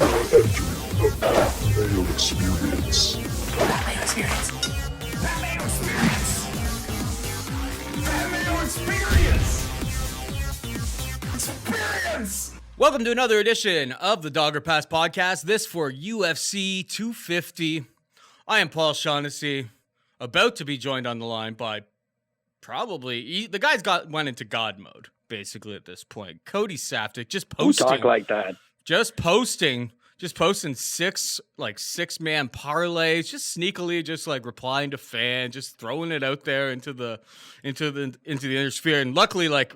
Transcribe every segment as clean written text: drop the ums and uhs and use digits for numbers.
The Mayo Experience. That Mayo Experience. That Mayo Experience. That Mayo Experience. Experience. Welcome to another edition of the Dogger Pass podcast. This for UFC 250. I am Paul Shaughnessy, about to be joined on the line by probably the guy's went into God mode basically at this point. Cody Saftic just posting. Don't talk like that. Just posting six man parlays, just sneakily, just like replying to fans, just throwing it out there into the inner and luckily, like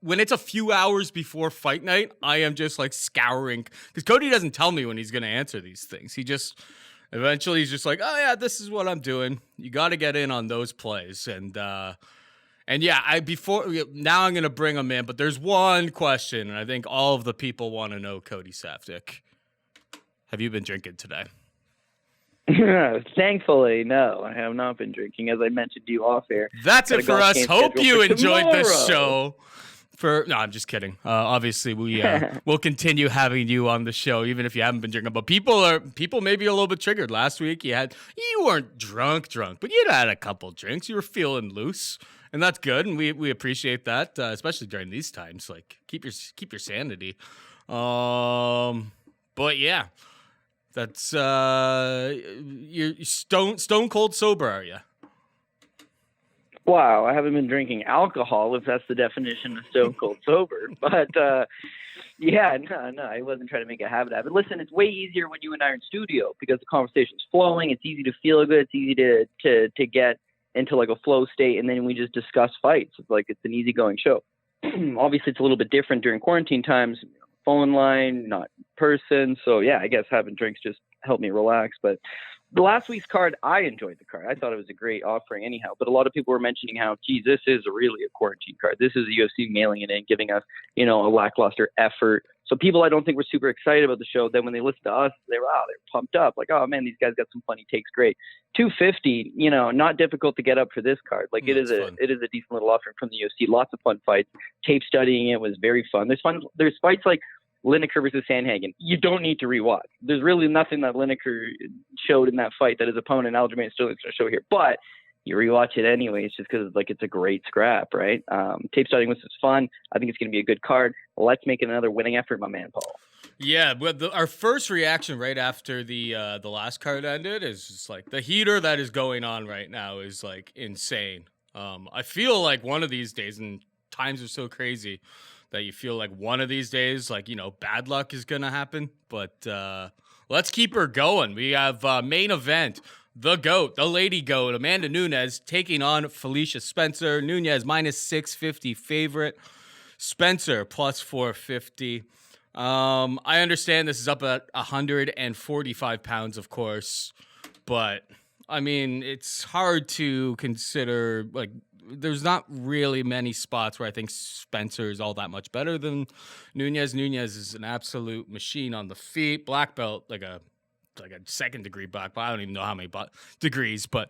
when it's a few hours before fight night, I am just like scouring because Cody doesn't tell me when he's going to answer these things. He just eventually he's just like, oh yeah, this is what I'm doing. You got to get in on those plays and yeah, now I'm going to bring him in, but there's one question, and I think all of the people want to know, Cody Saftic. Have you been drinking today? Thankfully, no. I have not been drinking, as I mentioned to you off air. That's it for us. Hope you enjoyed this show. No, I'm just kidding. Obviously, we'll continue having you on the show, even if you haven't been drinking. But people may be a little bit triggered. Last week, you weren't drunk, but you had a couple drinks. You were feeling loose. And that's good, and we appreciate that, especially during these times. Like, keep your sanity. But yeah, that's you're stone cold sober, are you? Wow, I haven't been drinking alcohol, if that's the definition of stone cold sober. But yeah, no, I wasn't trying to make a habit of it. Listen, it's way easier when you and I are in studio because the conversation's flowing. It's easy to feel good. It's easy to get into like a flow state, and then we just discuss fights. It's an easygoing show. Obviously, it's a little bit different during quarantine times. Phone line, not person. So yeah, I guess having drinks just helped me relax. But the last week's card, I enjoyed the card. I thought it was a great offering anyhow. But a lot of people were mentioning how, geez, this is really a quarantine card. This is the UFC mailing it in, giving us, a lackluster effort. So people I don't think were super excited about the show. Then when they listen to us, they're pumped up. Like, oh man, these guys got some funny takes. Great. 250, not difficult to get up for this card. Like it is a decent little offering from the UFC. Lots of fun fights. Tape studying it was very fun. There's fights like Lineker versus Sandhagen. You don't need to rewatch. There's really nothing that Lineker showed in that fight that his opponent Aljamain Sterling's going to show here. But you rewatch it anyway. It's just because it's a great scrap, right? Tape studying was fun. I think it's going to be a good card. Let's make it another winning effort, my man, Paul. Yeah, but our first reaction right after the last card ended is just like the heater that is going on right now is like insane. I feel like one of these days, and times are so crazy that you feel like one of these days, bad luck is going to happen. But let's keep her going. We have main event. The GOAT, the lady GOAT, Amanda Nunes taking on Felicia Spencer. Nunes minus 650 favorite. Spencer plus 450. I understand this is up at 145 pounds, of course. But, I mean, it's hard to consider, there's not really many spots where I think Spencer is all that much better than Nunes. Nunes is an absolute machine on the feet. Black belt, like a second degree black belt. I don't even know how many degrees, but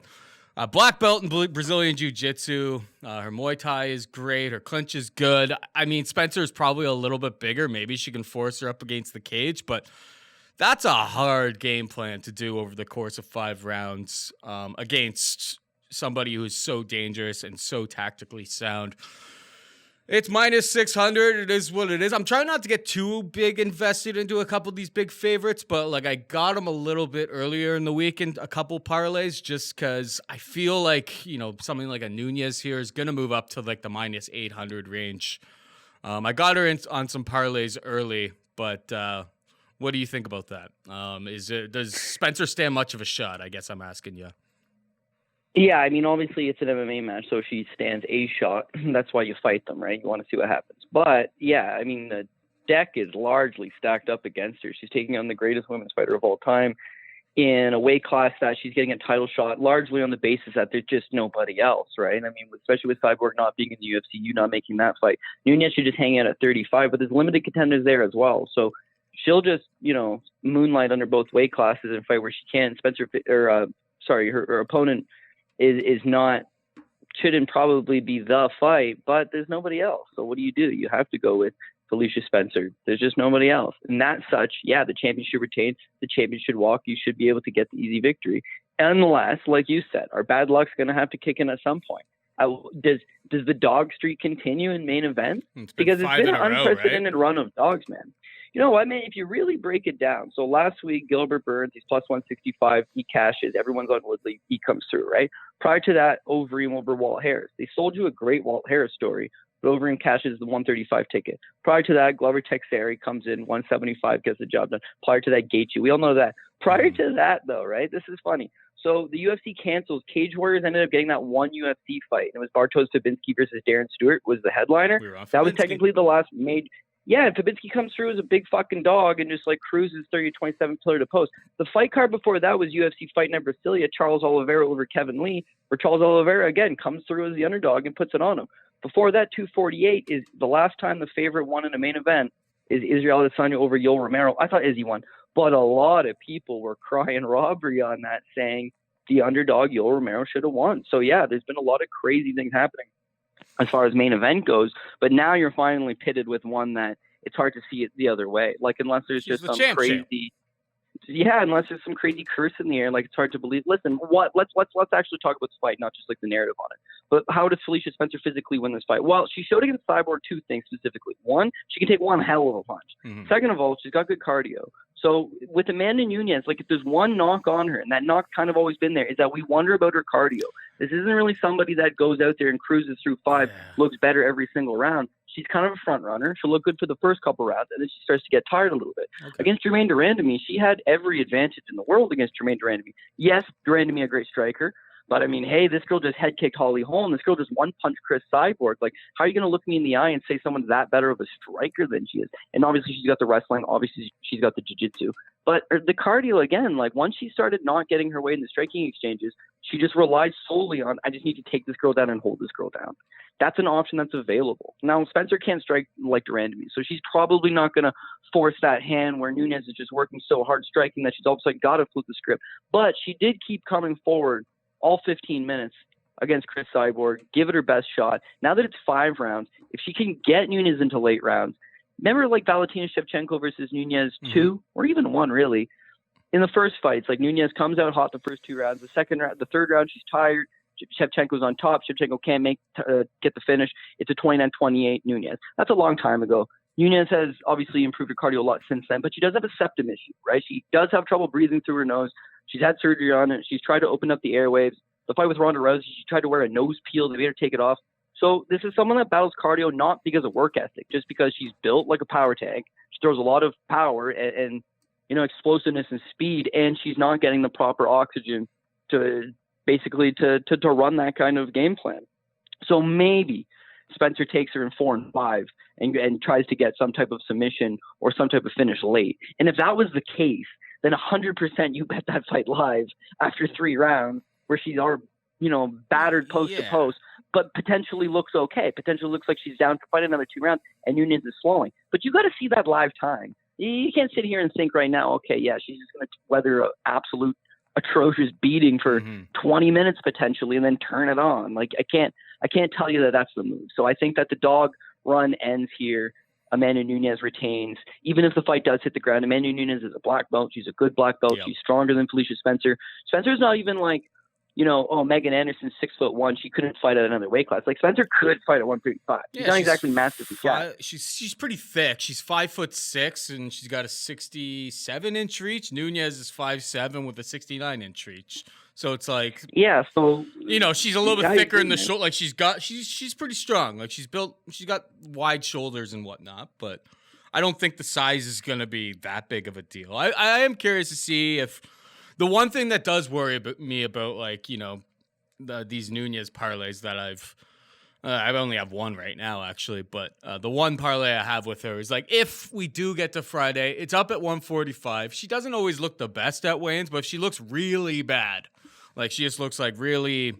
black belt in Brazilian Jiu-Jitsu. Her Muay Thai is great. Her clinch is good. I mean, Spencer is probably a little bit bigger. Maybe she can force her up against the cage, but that's a hard game plan to do over the course of 5 rounds against somebody who is so dangerous and so tactically sound. It's minus 600. It is what it is. I'm trying not to get too big invested into a couple of these big favorites, but I got them a little bit earlier in the week in a couple parlays just because I feel like, something like a Nunes here is going to move up to the minus 800 range. I got her on some parlays early, but what do you think about that? Does Spencer stand much of a shot? I guess I'm asking you. Yeah, I mean, obviously it's an MMA match, so she stands a shot. That's why you fight them, right? You want to see what happens. But, yeah, I mean, the deck is largely stacked up against her. She's taking on the greatest women's fighter of all time in a weight class that she's getting a title shot, largely on the basis that there's just nobody else, right? I mean, especially with Cyborg not being in the UFC, you not making that fight. Nunes should just hang out at 35, but there's limited contenders there as well. So she'll just, moonlight under both weight classes and fight where she can. Her opponent is not, shouldn't probably be the fight, but there's nobody else. So what do? You have to go with Felicia Spencer. There's just nobody else. And that's such, yeah, the champion should retain, the champion should walk. You should be able to get the easy victory. Unless, like you said, our bad luck's going to have to kick in at some point. Does the dog streak continue in main event? Because it's been an unprecedented run of dogs, man. You know what, man? If you really break it down, so last week, Gilbert Burns, he's plus 165, he cashes. Everyone's on Woodley, he comes through, right? Prior to that, Overeem over Walt Harris. They sold you a great Walt Harris story, but Overeem cashes the 135 ticket. Prior to that, Glover Teixeira comes in, 175, gets the job done. Prior to that, Gaethje. We all know that. Prior to that, though, right? This is funny. So the UFC cancels. Cage Warriors ended up getting that one UFC fight. It was Bartosz Fabinski versus Darren Stewart was the headliner. That was technically the last major. Yeah, Fabinski comes through as a big fucking dog and just like cruises 30-27 pillar to post. The fight card before that was UFC Fight Night Brasilia, Charles Oliveira over Kevin Lee, where Charles Oliveira again comes through as the underdog and puts it on him. Before that, 248 is the last time the favorite won in a main event is Israel Adesanya over Yoel Romero. I thought Izzy won, but a lot of people were crying robbery on that, saying the underdog Yoel Romero should have won. So yeah, there's been a lot of crazy things happening as far as main event goes, but now you're finally pitted with one that it's hard to see it the other way. Like unless there's just some crazy, unless there's some crazy curse in the air, like it's hard to believe. Listen, let's actually talk about this fight, not just like the narrative on it. But how does Felicia Spencer physically win this fight? Well, she showed against Cyborg two things specifically. One, she can take one hell of a punch. Mm-hmm. Second of all, she's got good cardio. So with Amanda Nunes, like if there's one knock on her, and that knock's kind of always been there, is that we wonder about her cardio. This isn't really somebody that goes out there and cruises through five, looks better every single round. She's kind of a front runner. She'll look good for the first couple rounds, and then she starts to get tired a little bit. Okay. Against Jermaine Durandamy, she had every advantage in the world against Jermaine Durandamy. Yes, Durandamy a great striker, but I mean, hey, this girl just head kicked Holly Holm. This girl just one punch Chris Cyborg. Like, how are you going to look me in the eye and say someone's that better of a striker than she is? And obviously, she's got the wrestling. Obviously, she's got the jiu-jitsu. But the cardio, again, like once she started not getting her way in the striking exchanges, she just relied solely on, I just need to take this girl down and hold this girl down. That's an option that's available. Now, Spencer can't strike like Durandamy, so she's probably not going to force that hand where Nunes is just working so hard striking that she's all of a sudden got to flip the script. But she did keep coming forward all 15 minutes against Chris Cyborg, give it her best shot. Now that it's 5 rounds, if she can get Nunes into late rounds, remember like Valentina Shevchenko versus Nunes 2, or even 1 really, in the first fights, like Nunes comes out hot the first 2 rounds, the third round she's tired, Shevchenko's on top, Shevchenko can't get the finish, it's a 29-28 Nunes. That's a long time ago. Nunes has obviously improved her cardio a lot since then, but she does have a septum issue, right? She does have trouble breathing through her nose. She's had surgery on it. She's tried to open up the airwaves. The fight with Ronda Rousey, she tried to wear a nose peel. They made her take it off. So this is someone that battles cardio not because of work ethic, just because she's built like a power tank. She throws a lot of power and explosiveness and speed, and she's not getting the proper oxygen to basically to run that kind of game plan. So maybe Spencer takes her in 4 and 5 and tries to get some type of submission or some type of finish late. And if that was the case, then 100% you bet that fight live after 3 rounds where she's battered post to post, but potentially looks okay. Potentially looks like she's down to fight another 2 rounds and Nunes is slowing. But you got to see that live time. You can't sit here and think right now, okay, yeah, she's just going to weather an absolute atrocious beating for 20 minutes potentially and then turn it on. Like I can't tell you that that's the move. So I think that the dog run ends here. Amanda Nunes retains. Even if the fight does hit the ground, Amanda Nunes is a black belt. She's a good black belt. Yep. She's stronger than Felicia Spencer. Spencer's not even like, Megan Anderson's 6'1". She couldn't fight at another weight class. Like Spencer could fight at 135. She's not exactly massive. She's pretty thick. She's 5'6" and she's got a 67-inch reach. Nunes is 5'7" with a 69-inch reach. So it's like, so she's a little bit thicker in the shoulder. Like she's pretty strong. Like she's got wide shoulders and whatnot. But I don't think the size is going to be that big of a deal. I am curious to see if the one thing that does worry me about these Nunes parlays that I only have one right now actually, but the one parlay I have with her is like if we do get to Friday, it's up at 145. She doesn't always look the best at weigh-ins, but if she looks really bad, like she just looks like really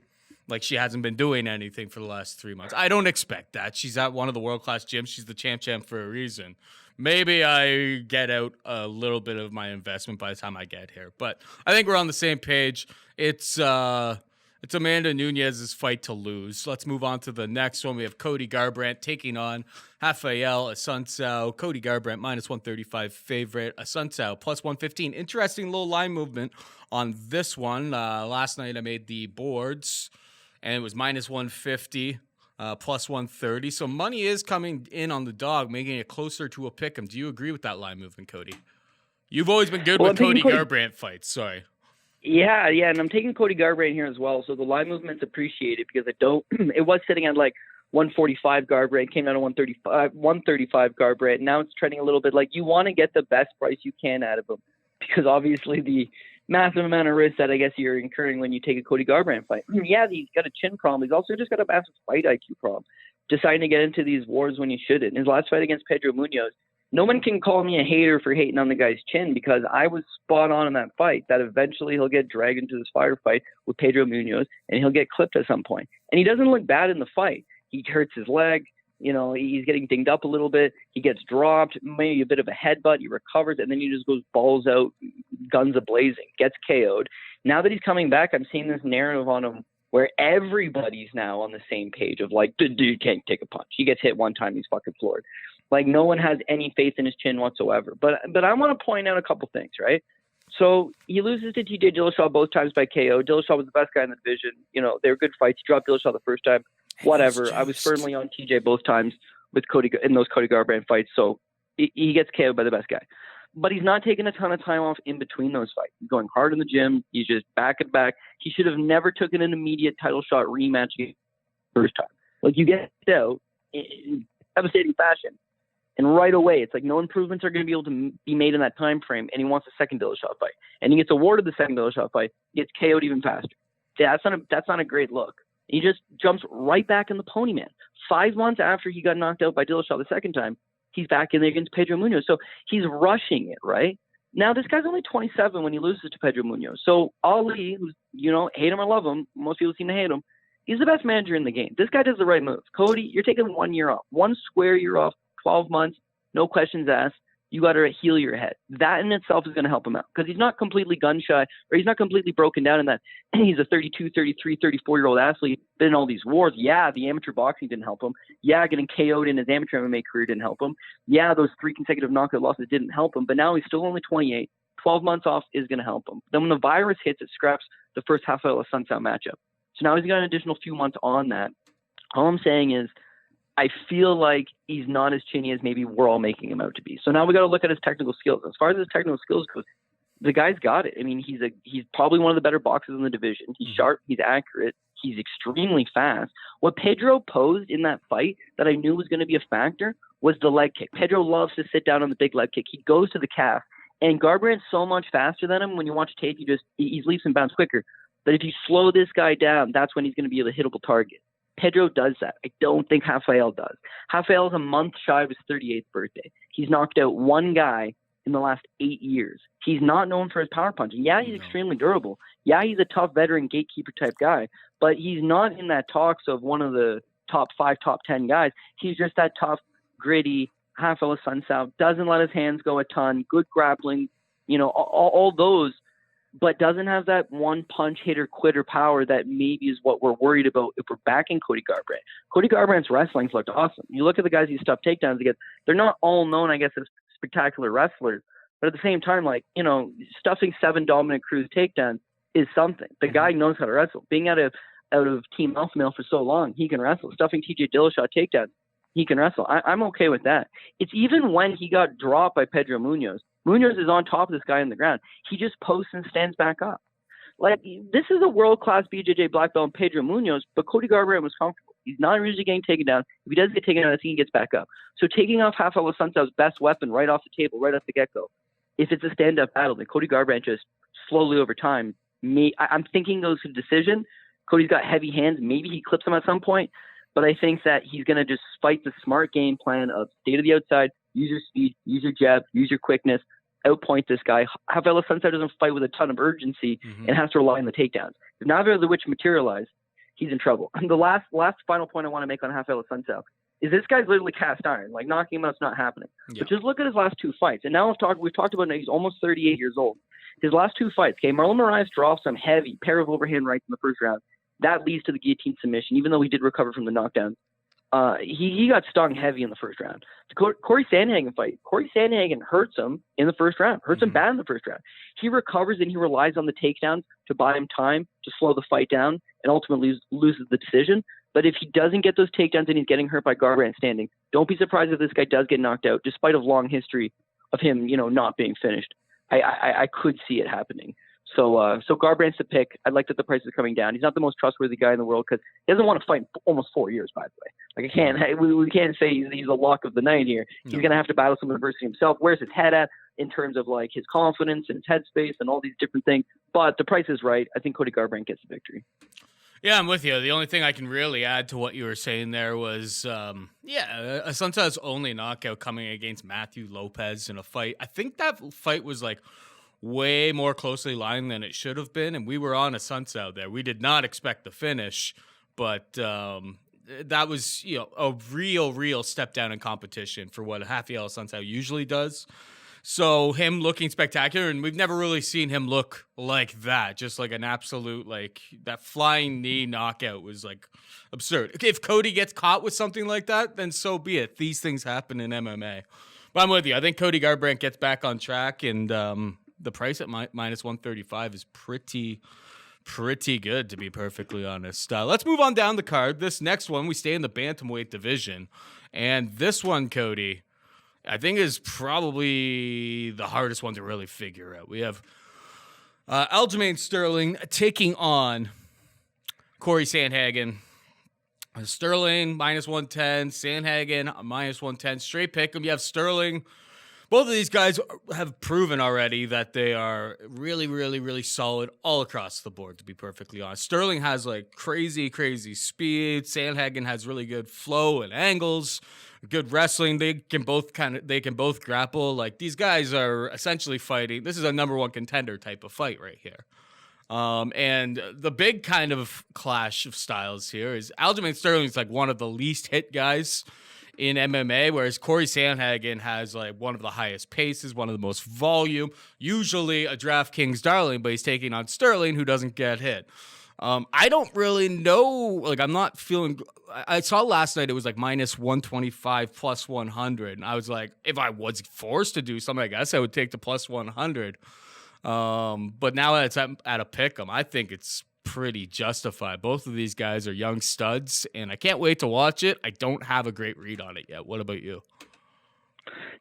like she hasn't been doing anything for the last 3 months. I don't expect that. She's at one of the world-class gyms. She's the champ for a reason. Maybe I get out a little bit of my investment by the time I get here. But I think we're on the same page. It's It's Amanda Nunes' fight to lose. Let's move on to the next one. We have Cody Garbrandt taking on Rafael Assuncao. Cody Garbrandt, minus 135 favorite. Assuncao, plus 115. Interesting little line movement on this one. Last night I made the boards, and it was minus 150, plus 130. So money is coming in on the dog, making it closer to a pick'em. Do you agree with that line movement, Cody? You've always been good with Cody Garbrandt fights. Sorry. Yeah, and I'm taking Cody Garbrandt here as well. So the line movement's appreciated because it was sitting at like 145 Garbrandt, came down to 135 Garbrandt. Now it's trending a little bit like you want to get the best price you can out of him because obviously the massive amount of risk that I guess you're incurring when you take a Cody Garbrandt fight. Yeah, he's got a chin problem. He's also just got a massive fight IQ problem. Deciding to get into these wars when he shouldn't. His last fight against Pedro Munoz, no one can call me a hater for hating on the guy's chin because I was spot on in that fight that eventually he'll get dragged into this firefight with Pedro Munoz and he'll get clipped at some point. And he doesn't look bad in the fight. He hurts his leg. You know, he's getting dinged up a little bit. He gets dropped, maybe a bit of a headbutt. He recovers, and then he just goes balls out, guns a-blazing, gets KO'd. Now that he's coming back, I'm seeing this narrative on him where everybody's now on the same page of like, the dude can't take a punch. He gets hit one time, he's fucking floored. Like, no one has any faith in his chin whatsoever. But I want to point out a couple things, right? So he loses to TJ Dillashaw both times by KO. Dillashaw was the best guy in the division. You know, they were good fights. He dropped Dillashaw the first time. Whatever. I was firmly on TJ both times with Cody in those Cody Garbrandt fights. So he gets KO'd by the best guy. But he's not taking a ton of time off in between those fights. He's going hard in the gym. He's just back and back. He should have never taken an immediate title shot rematch first time. Like, you get out in devastating fashion. And right away, it's like no improvements are going to be able to be made in that time frame, and he wants a second Dillashaw fight. And he gets awarded the second Dillashaw fight, he gets KO'd even faster. That's not a great look. He just jumps right back in the pony, man. 5 months after he got knocked out by Dillashaw the second time, he's back in there against Pedro Munoz. So he's rushing it, right? Now, this guy's only 27 when he loses to Pedro Munoz. So Ali, who's, you know, hate him or love him, most people seem to hate him, he's the best manager in the game. This guy does the right move. Cody, you're taking 1 year off, one square year off, 12 months, no questions asked. You got to heal your head. That in itself is going to help him out because he's not completely gun shy or he's not completely broken down in that. He's a 32, 33, 34-year-old athlete, been in all these wars. Yeah, the amateur boxing didn't help him. Yeah, getting KO'd in his amateur MMA career didn't help him. Yeah, those 3 consecutive knockout losses didn't help him. But now he's still only 28. 12 months off is going to help him. Then when the virus hits, it scraps the first Rafael Assuncao matchup. So now he's got an additional few months on that. All I'm saying is, I feel like he's not as chinny as maybe we're all making him out to be. So now we got to look at his technical skills. As far as his technical skills goes, the guy's got it. I mean, he's probably one of the better boxers in the division. He's sharp, he's accurate, he's extremely fast. What Pedro posed in that fight that I knew was going to be a factor was the leg kick. Pedro loves to sit down on the big leg kick. He goes to the calf, and Garbrandt's so much faster than him. When you watch tape, he leaps and bounds quicker. But if you slow this guy down, that's when he's going to be a hittable target. Pedro does that. I don't think Rafael does. Rafael's a month shy of his 38th birthday. He's knocked out one guy in the last 8 years. He's not known for his power punching. Yeah, he's extremely durable. Yeah, he's a tough veteran gatekeeper type guy, but he's not in that talks of one of the top 5, top 10 guys. He's just that tough, gritty, Rafael Assuncao, doesn't let his hands go a ton, good grappling, you know, all those, but doesn't have that one punch hitter quitter power that maybe is what we're worried about if we're backing Cody Garbrandt. Cody Garbrandt's wrestling's looked awesome. You look at the guys he stuffed takedowns against, they're not all known, I guess, as spectacular wrestlers, but at the same time, like, you know, stuffing 7 Dominic Cruz takedowns is something. The guy knows how to wrestle. Being out of Team Alpha Male for so long, he can wrestle. Stuffing TJ Dillashaw takedowns, he can wrestle. I'm okay with that. It's even when he got dropped by Pedro Munoz. Munoz is on top of this guy on the ground. He just posts and stands back up. Like, this is a world-class BJJ black belt in Pedro Munoz, but Cody Garbrandt was comfortable. He's not usually getting taken down. If he does get taken down, I think he gets back up. So taking off Rafael Assuncao's best weapon right off the table, right off the get-go, if it's a stand-up battle, then Cody Garbrandt just slowly over time, I'm thinking goes to decision. Cody's got heavy hands. Maybe he clips him at some point, but I think that he's going to just fight the smart game plan of stay to the outside, use your speed, use your jab, use your quickness, outpoint this guy. Rafael Assuncao doesn't fight with a ton of urgency and has to rely on the takedowns. If neither of which materialize, he's in trouble. And the last final point I want to make on Rafael Assuncao is this guy's literally cast iron. Like, knocking him out's not happening. Yeah. But just look at his last 2 fights. And now we've talked about he's almost 38 years old. His last 2 fights, okay, Marlon Moraes drops some heavy pair of overhand rights in the first round. that leads to the guillotine submission, even though he did recover from the knockdown. He got stung heavy in the first round. The Corey Sandhagen fight, Corey Sandhagen hurts him in the first round, hurts him bad in the first round. He recovers and he relies on the takedowns to buy him time, to slow the fight down, and ultimately loses the decision. But if he doesn't get those takedowns and he's getting hurt by Garbrandt standing, don't be surprised if this guy does get knocked out, despite a long history of him, not being finished. I could see it happening. So Garbrandt's the pick. I like that the price is coming down. He's not the most trustworthy guy in the world because he doesn't want to fight almost 4 years, by the way. Like we can't say he's a lock of the night here. He's going to have to battle some adversity himself. Where's his head at in terms of like his confidence and his headspace and all these different things? But the price is right. I think Cody Garbrandt gets the victory. Yeah, I'm with you. The only thing I can really add to what you were saying there was, Assuncau's only knockout coming against Matthew Lopez in a fight. I think that fight was like way more closely lined than it should have been, and we were on Assuncao there. We did not expect the finish, but that was a real step down in competition for what Rafael Assuncao usually does. So him looking spectacular, and we've never really seen him look like that. Just like an absolute, like, that flying knee knockout was like absurd. If Cody gets caught with something like that, then so be it. These things happen in MMA. But I'm with you. I think Cody Garbrandt gets back on track, and the price at minus 135 is pretty good, to be perfectly honest. Let's move on down the card. This next one, we stay in the bantamweight division, and this one, Cody, I think is probably the hardest one to really figure out. We have Aljamain Sterling taking on Corey Sandhagen. Sterling minus 110, Sandhagen minus 110. Straight pick 'em. You have Sterling. Both of these guys have proven already that they are really solid all across the board, to be perfectly honest. Sterling has like crazy speed. Sandhagen has really good flow and angles, good wrestling. They can both grapple. Like, these guys are essentially fighting. This is a number one contender type of fight right here. And the big kind of clash of styles here is Aljamain Sterling is like one of the least hit guys in MMA, whereas Corey Sandhagen has like one of the highest paces, one of the most volume, usually a DraftKings darling, but he's taking on Sterling, who doesn't get hit. I don't really know. Like, I'm not feeling. I saw last night it was like minus 125 plus 100, and I was like, if I was forced to do something, I guess I would take the plus 100. But now that it's at a pick 'em, I think it's pretty justified. Both of these guys are young studs, and I can't wait to watch it. I don't have a great read on it yet. What about you?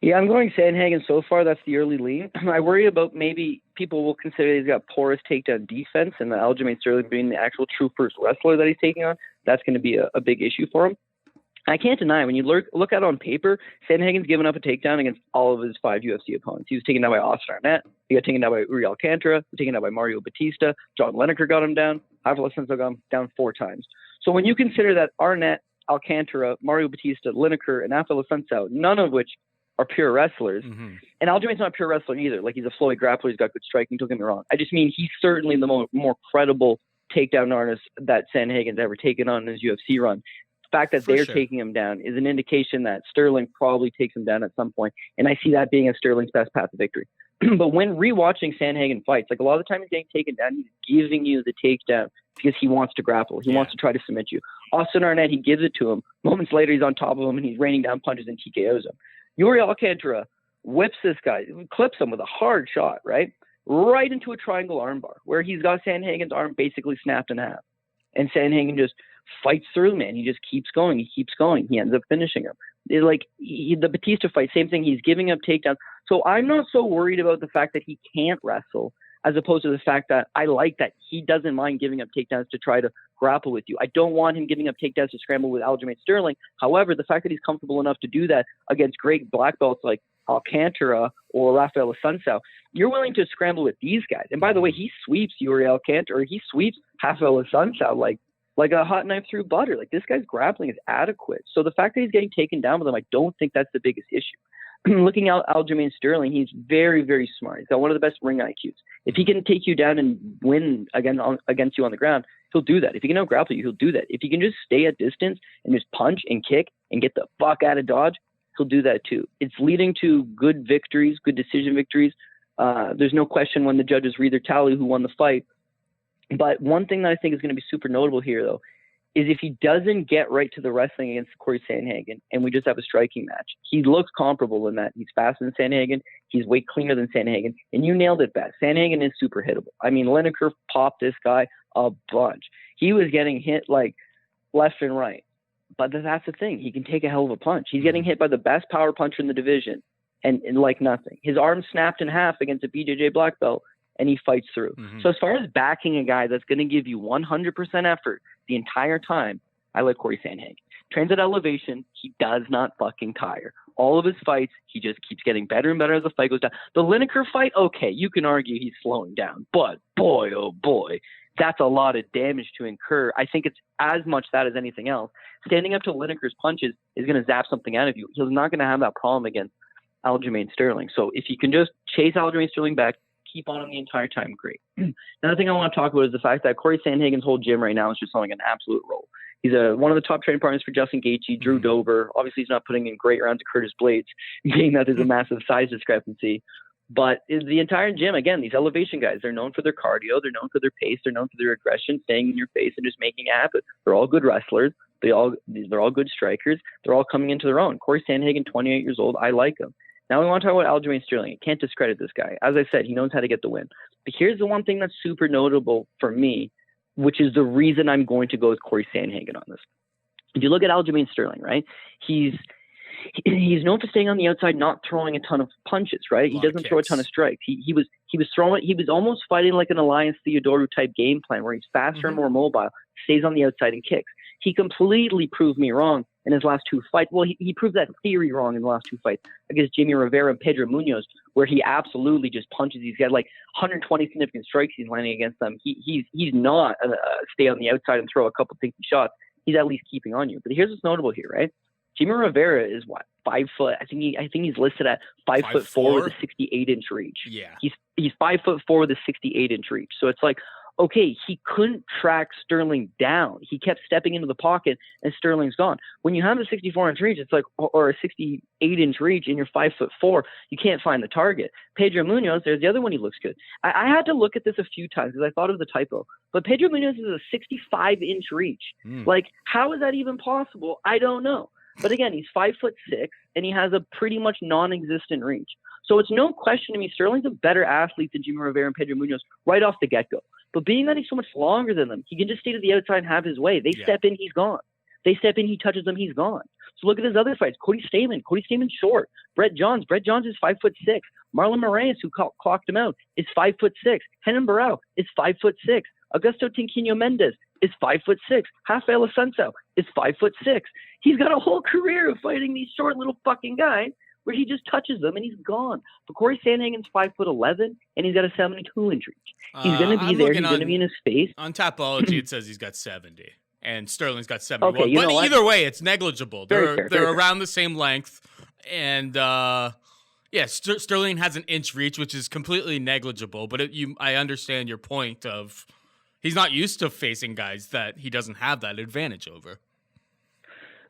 Yeah, I'm going Sandhagen so far. That's the early lean. I worry about maybe people will consider he's got porous takedown defense, and the Aljamain Sterling being the actual true first wrestler that he's taking on, that's going to be a big issue for him. I can't deny, when you look at it on paper, Sandhagen's given up a takedown against all of his 5 UFC opponents. He was taken down by Austin Arnett. He got taken down by Uri Alcantara. He was taken down by Mario Batista. John Lineker got him down. Rafael Assuncao got him down 4 times. So when you consider that Arnett, Alcantara, Mario Batista, Lineker, and Rafael Assuncao, none of which are pure wrestlers, and Aljamain's not a pure wrestler either. Like, he's a flowy grappler. He's got good striking. Don't get me wrong. I just mean he's certainly the more credible takedown artist that Sandhagen's ever taken on in his UFC run. The fact that they're taking him down is an indication that Sterling probably takes him down at some point, and I see that being Sterling's best path to victory. But when rewatching Sandhagen fights, like, a lot of the time he's getting taken down, he's giving you the takedown because he wants to grapple. He wants to try to submit you. Austin Arnett, he gives it to him. Moments later, he's on top of him, and he's raining down punches and TKOs him. Uri Alcantara whips this guy, clips him with a hard shot, right into a triangle armbar, where he's got Sandhagen's arm basically snapped in half. And Sandhagen just fights through, man. He just keeps going. He ends up finishing him. It's like the Batista fight, same thing. He's giving up takedowns. So I'm not so worried about the fact that he can't wrestle, as opposed to the fact that I like that he doesn't mind giving up takedowns to try to grapple with you. I don't want him giving up takedowns to scramble with Aljamain Sterling. However, the fact that he's comfortable enough to do that against great black belts like Alcantara or Rafael Assuncao, you're willing to scramble with these guys. And by the way, he sweeps Uri Alcantara, or he sweeps Rafael Assuncao like a hot knife through butter. Like, this guy's grappling is adequate. So the fact that he's getting taken down with him, I don't think that's the biggest issue. Looking at Aljamain Sterling, he's very, very smart. He's got one of the best ring IQs. If he can take you down and win against you on the ground, he'll do that. If he can out-grapple you, he'll do that. If he can just stay at distance and just punch and kick and get the fuck out of dodge, he'll do that too. It's leading to good victories, good decision victories. There's no question when the judges read their tally who won the fight. But one thing that I think is going to be super notable here, though, is if he doesn't get right to the wrestling against Corey Sandhagen and we just have a striking match, he looks comparable in that he's faster than Sandhagen, he's way cleaner than Sandhagen, and you nailed it best. Sandhagen is super hittable. I mean, Lineker popped this guy a bunch. He was getting hit like left and right. But that's the thing. He can take a hell of a punch. He's getting hit by the best power puncher in the division and like nothing. His arm snapped in half against a BJJ black belt, and he fights through. So as far as backing a guy that's going to give you 100% effort the entire time, I like Corey Sandhagen. Trains at elevation. He does not fucking tire. All of his fights, he just keeps getting better and better as the fight goes down. The Lineker fight, okay, you can argue he's slowing down. But boy, oh boy, that's a lot of damage to incur. I think it's as much that as anything else. Standing up to Lineker's punches is going to zap something out of you. He's not going to have that problem against Aljamain Sterling. So if you can just chase Aljamain Sterling back, keep on him the entire time, great. Another thing I want to talk about is the fact that Corey Sandhagen's whole gym right now is just on an absolute roll. He's one of the top training partners for Justin Gaethje, Drew Dober. Obviously, he's not putting in great rounds of Curtis Blades, being that there's a massive size discrepancy. But the entire gym, again, these elevation guys, they're known for their cardio, they're known for their pace, they're known for their aggression, staying in your face and just making it happen. They're all good wrestlers. They're all good strikers. They're all coming into their own. Corey Sandhagen, 28 years old. I like him. Now we want to talk about Aljamain Sterling. I can't discredit this guy. As I said, he knows how to get the win. But here's the one thing that's super notable for me, which is the reason I'm going to go with Corey Sandhagen on this. If you look at Aljamain Sterling, right, he's known for staying on the outside, not throwing a ton of punches, right? He doesn't throw a ton of strikes. He was almost fighting like an Elias Theodorou type game plan where he's faster and more mobile, stays on the outside and kicks. He completely proved me wrong in his last two fights. Well, he proved that theory wrong in the last two fights against Jimmy Rivera and Pedro Munoz, where he absolutely just punches. He's got like 120 significant strikes he's landing against them. He's not stay on the outside and throw a couple pinky shots. He's at least keeping on you. But here's what's notable here, right? Jimmy Rivera is what, 5 foot? I think he's listed at 5'4" with a 68-inch reach. Yeah, he's 5'4" with a 68-inch reach. So it's like, okay, he couldn't track Sterling down. He kept stepping into the pocket, and Sterling's gone. When you have a 64-inch reach, it's like, or a 68-inch reach, and you're 5'4", you can't find the target. Pedro Munoz, there's the other one. He looks good. I had to look at this a few times because I thought it was a typo. But Pedro Munoz is a 65-inch reach. Like, how is that even possible? I don't know. But again, he's 5'6", and he has a pretty much non-existent reach. So it's no question to me, Sterling's a better athlete than Jimmy Rivera and Pedro Munoz right off the get-go. But being that he's so much longer than them, he can just stay to the outside and have his way. They step in, he's gone. They step in, he touches them, he's gone. So look at his other fights. Cody Stamman's short. Brett Johns is 5'6". Marlon Moraes, who clocked him out, is 5'6". Renan Barão is 5'6". Augusto Tinquinho Mendes is 5'6". Rafael Assuncao is 5'6". He's got a whole career of fighting these short little fucking guys where he just touches them and he's gone. But Corey Sandhagen's 5'11", and he's got a 72-inch reach. He's going to be there. He's going to be in his space. On Tapology, it says he's got 70, and Sterling's got 71. Okay, but either way, it's negligible. They're around the same length, and Sterling has an inch reach, which is completely negligible. But I understand your point of he's not used to facing guys that he doesn't have that advantage over.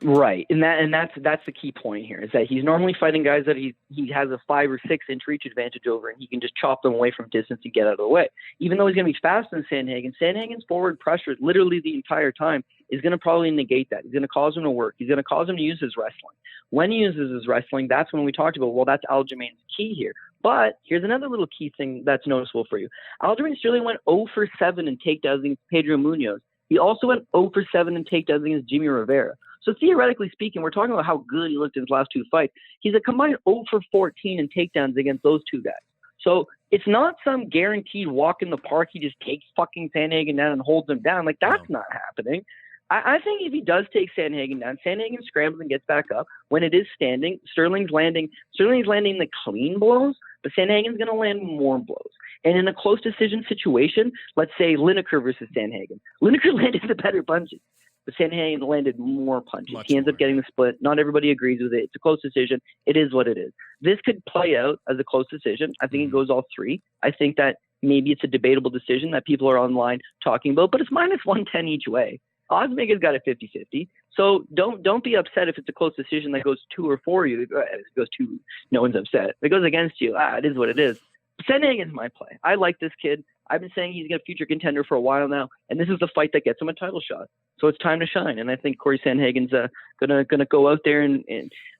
Right, and that's the key point here is that he's normally fighting guys that he has a 5 or 6 inch reach advantage over, and he can just chop them away from distance and get out of the way. Even though he's going to be faster than Sandhagen's forward pressure literally the entire time is going to probably negate that. He's going to cause him to work. He's going to cause him to use his wrestling. When he uses his wrestling, that's when we talked about, well, that's Aljamain's key here. But here's another little key thing that's noticeable for you. Aljamain Sterling went 0 for 7 in takedowns against Pedro Munoz. He also went 0 for 7 in takedowns against Jimmy Rivera. So theoretically speaking, we're talking about how good he looked in his last two fights. He's a combined 0 for 14 in takedowns against those two guys. So it's not some guaranteed walk in the park. He just takes fucking Sandhagen down and holds him down. Like, that's not happening. I think if he does take Sandhagen down, Sandhagen scrambles and gets back up. When it is standing, Sterling's landing the clean blows, but Sandhagen's going to land more blows. And in a close decision situation, let's say Lineker versus Sandhagen. Lineker landed the better punches, but Sandhagen landed more punches. He ends up getting the split. Not everybody agrees with it. It's a close decision. It is what it is. This could play out as a close decision. I think it goes all three. I think that maybe it's a debatable decision that people are online talking about, but it's minus 110 each way. Osmega's got a 50-50. So don't be upset if it's a close decision that goes 2 or 4 you. If it goes 2, no one's upset. If it goes against you, it is what it is. Sandhagen's my play. I like this kid. I've been saying he's a future contender for a while now, and this is the fight that gets him a title shot. So it's time to shine. And I think Corey Sandhagen's gonna go out there and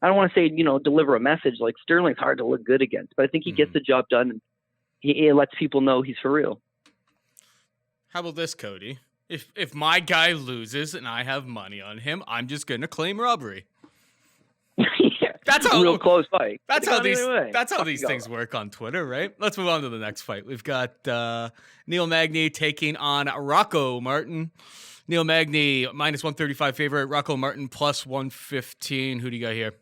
I don't want to say, deliver a message. Like Sterling's hard to look good against, but I think he gets the job done and he lets people know he's for real. How about this, Cody? If my guy loses and I have money on him, I'm just gonna claim robbery. Yeah, that's how real close fight. That's how these things work on Twitter, right? Let's move on to the next fight. We've got Neil Magny taking on Rocco Martin. Neil Magny minus 135 favorite. Rocco Martin plus 115. Who do you got here?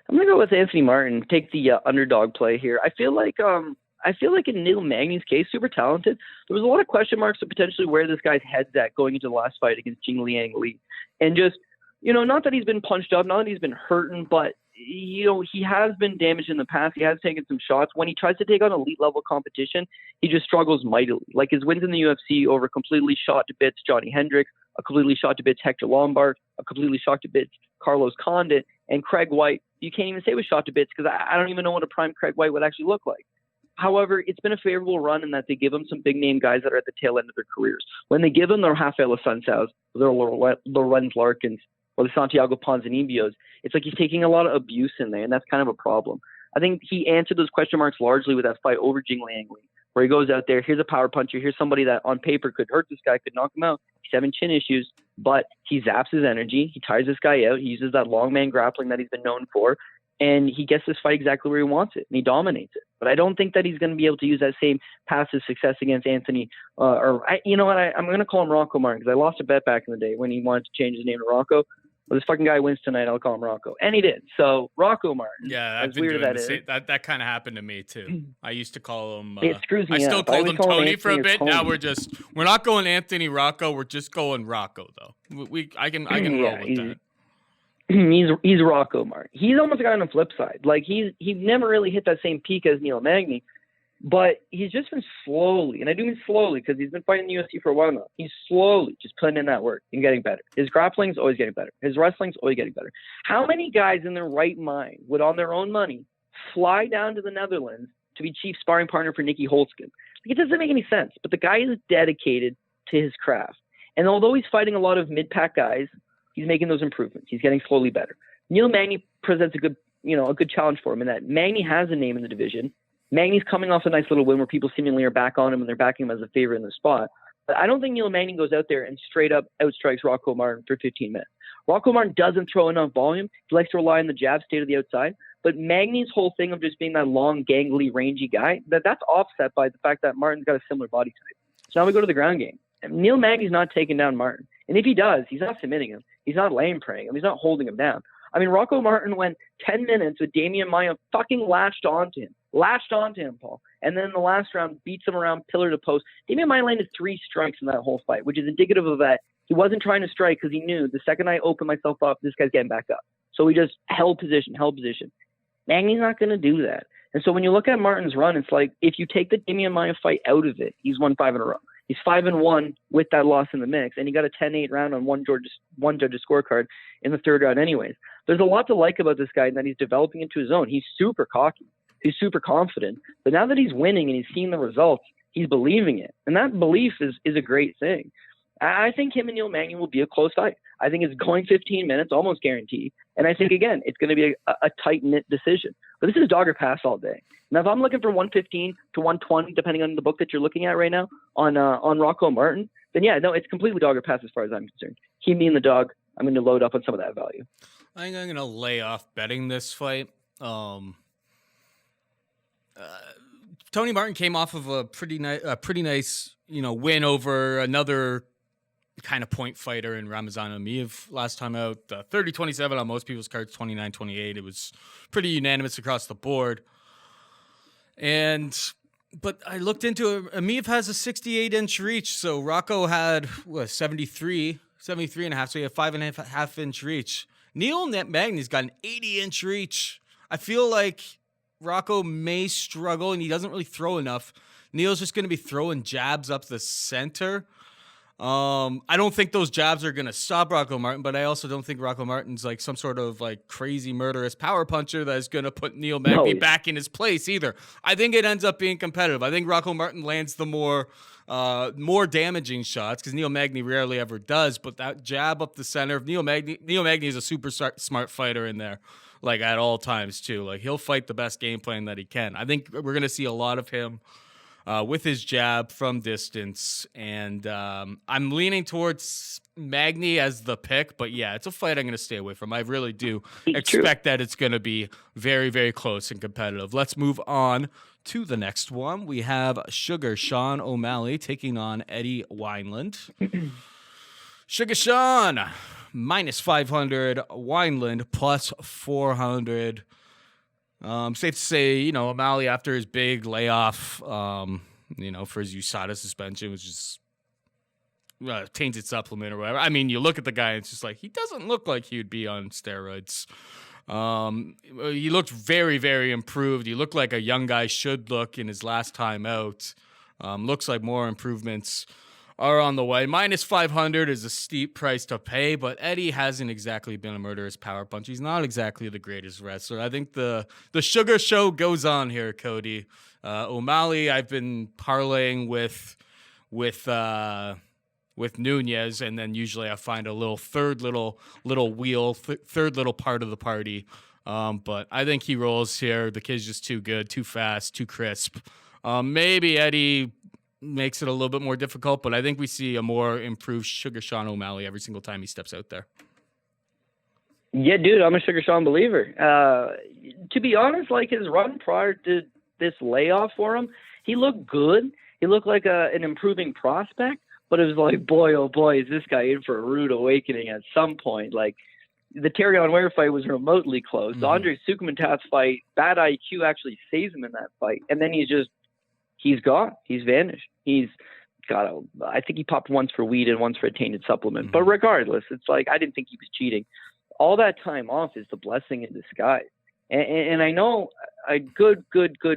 I'm gonna go with Anthony Martin. Take the underdog play here. I feel like in Neil Magny's case, super talented. There was a lot of question marks of potentially where this guy's head's at going into the last fight against Jingliang Li, and just not that he's been punched up, not that he's been hurting, but he has been damaged in the past. He has taken some shots. When he tries to take on elite level competition, he just struggles mightily. Like his wins in the UFC over completely shot to bits Johnny Hendricks, a completely shot to bits Hector Lombard, a completely shot to bits Carlos Condit, and Craig White. You can't even say was shot to bits because I don't even know what a prime Craig White would actually look like. However, it's been a favorable run in that they give him some big name guys that are at the tail end of their careers. When they give him their Rafael Assuncaos, their Lorenz Larkins, or the Santiago Ponzinibbio's, it's like he's taking a lot of abuse in there, and that's kind of a problem. I think he answered those question marks largely with that fight over Jingliang Li, where he goes out there, here's a power puncher, here's somebody that on paper could hurt this guy, could knock him out. He's having chin issues, but he zaps his energy, he tires this guy out, he uses that long man grappling that he's been known for, and he gets this fight exactly where he wants it, and he dominates it. But I don't think that he's going to be able to use that same passive success against Anthony. I'm going to call him Rocco Martin because I lost a bet back in the day when he wanted to change his name to Rocco. Well, this fucking guy wins tonight, I'll call him Rocco. And he did. So, Rocco Martin. Yeah, as weird as that is. That kind of happened to me, too. I used to call him... it screws me I still up. called him Tony for a bit. Tony. Now we're not going Anthony Rocco. We're just going Rocco, though. I can roll with that. He's Rocco Martin. He's almost got on the flip side. Like he's never really hit that same peak as Neil Magny, but he's just been slowly, and I do mean slowly because he's been fighting the UFC for a while now. He's slowly just putting in that work and getting better. His grappling's always getting better. His wrestling's always getting better. How many guys in their right mind would, on their own money, fly down to the Netherlands to be chief sparring partner for Nicky Holtzkin? Like, it doesn't make any sense. But the guy is dedicated to his craft, and although he's fighting a lot of mid-pack guys, he's making those improvements. He's getting slowly better. Neil Magny presents a good challenge for him in that Magny has a name in the division. Magny's coming off a nice little win where people seemingly are back on him and they're backing him as a favorite in the spot. But I don't think Neil Magny goes out there and straight up outstrikes Rocco Martin for 15 minutes. Rocco Martin doesn't throw enough volume. He likes to rely on the jab, stay to the outside. But Magny's whole thing of just being that long, gangly, rangy guy, that's offset by the fact that Martin's got a similar body type. So now we go to the ground game. And Neil Magny's not taking down Martin. And if he does, he's not submitting him. He's not lame praying him. He's not holding him down. I mean, Rocco Martin went 10 minutes with Damian Mayo fucking latched onto him, Paul. And then in the last round, beats him around pillar to post. Damian Mayo landed 3 strikes in that whole fight, which is indicative of that. He wasn't trying to strike because he knew the second I open myself up, this guy's getting back up. So he just held position. Magny's not going to do that. And so when you look at Martin's run, it's like if you take the Damian Mayo fight out of it, he's won 5 in a row. He's 5-1 with that loss in the mix, and he got a 10-8 round on one judge's scorecard in the third round anyways. There's a lot to like about this guy and that he's developing into his own. He's super cocky. He's super confident. But now that he's winning and he's seeing the results, he's believing it. And that belief is a great thing. I think him and Neil Magny will be a close fight. I think it's going 15 minutes, almost guaranteed. And I think, again, it's going to be a tight-knit decision. But this is dog or pass all day. Now, if I'm looking for 115 to 120, depending on the book that you're looking at right now on Rocco Martin, then yeah, no, it's completely dog or pass as far as I'm concerned. Keep me in the dog. I'm going to load up on some of that value. I think I'm going to lay off betting this fight. Tony Martin came off of a pretty nice, win over another kind of point fighter in Ramazan Amiev last time out. 30-27 on most people's cards, 29-28. It was pretty unanimous across the board. But I looked into it. Amiev has a 68-inch reach, so Rocco had 73 and a half, so he had 5.5-inch reach. Neil Magny's got an 80-inch reach. I feel like Rocco may struggle, and he doesn't really throw enough. Neil's just going to be throwing jabs up the center. I don't think those jabs are going to stop Rocco Martin, but I also don't think Rocco Martin's like some sort of like crazy murderous power puncher that's going to put Neil Magny back in his place either. I think it ends up being competitive. I think Rocco Martin lands the more damaging shots because Neil Magny rarely ever does, but that jab up the center of Neil Magny is a super smart fighter in there, like at all times too. Like he'll fight the best game plan that he can. I think we're going to see a lot of him with his jab from distance, and I'm leaning towards Magny as the pick, but yeah, it's a fight I'm going to stay away from. I really do expect that it's going to be very, very close and competitive. Let's move on to the next one. We have Sugar Sean O'Malley taking on Eddie Wineland. Sugar Sean, minus 500, Wineland plus 400. Safe to say, O'Malley after his big layoff, for his USADA suspension, was just tainted supplement or whatever. I mean, you look at the guy and it's just like, he doesn't look like he would be on steroids. He looked very, very improved. He looked like a young guy should look in his last time out. Looks like more improvements are on the way. Minus 500 is a steep price to pay, but Eddie hasn't exactly been a murderous power punch. He's not exactly the greatest wrestler. I think the sugar show goes on here, Cody. O'Malley, I've been parlaying with Nunes, and then usually I find a little third little part of the party. But I think he rolls here. The kid's just too good, too fast, too crisp. Maybe Eddie makes it a little bit more difficult, but I think we see a more improved Sugar Sean O'Malley every single time he steps out there. Yeah, dude, I'm a Sugar Sean believer. To be honest, like his run prior to this layoff for him, he looked good. He looked like an improving prospect, but it was like, boy, oh boy, is this guy in for a rude awakening at some point. Like the Terrion Ware fight was remotely close. The Andre Sukumatas fight, bad IQ actually saves him in that fight. And then he's gone. He's vanished. I think he popped once for weed and once for a tainted supplement. But regardless, it's like, I didn't think he was cheating. All that time off is the blessing in disguise. And I know a good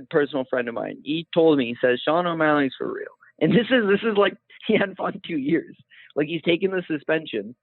personal friend of mine, he told me, he says, Sean O'Malley's for real. And this is like, he hadn't fought in 2 years. Like he's taking the suspension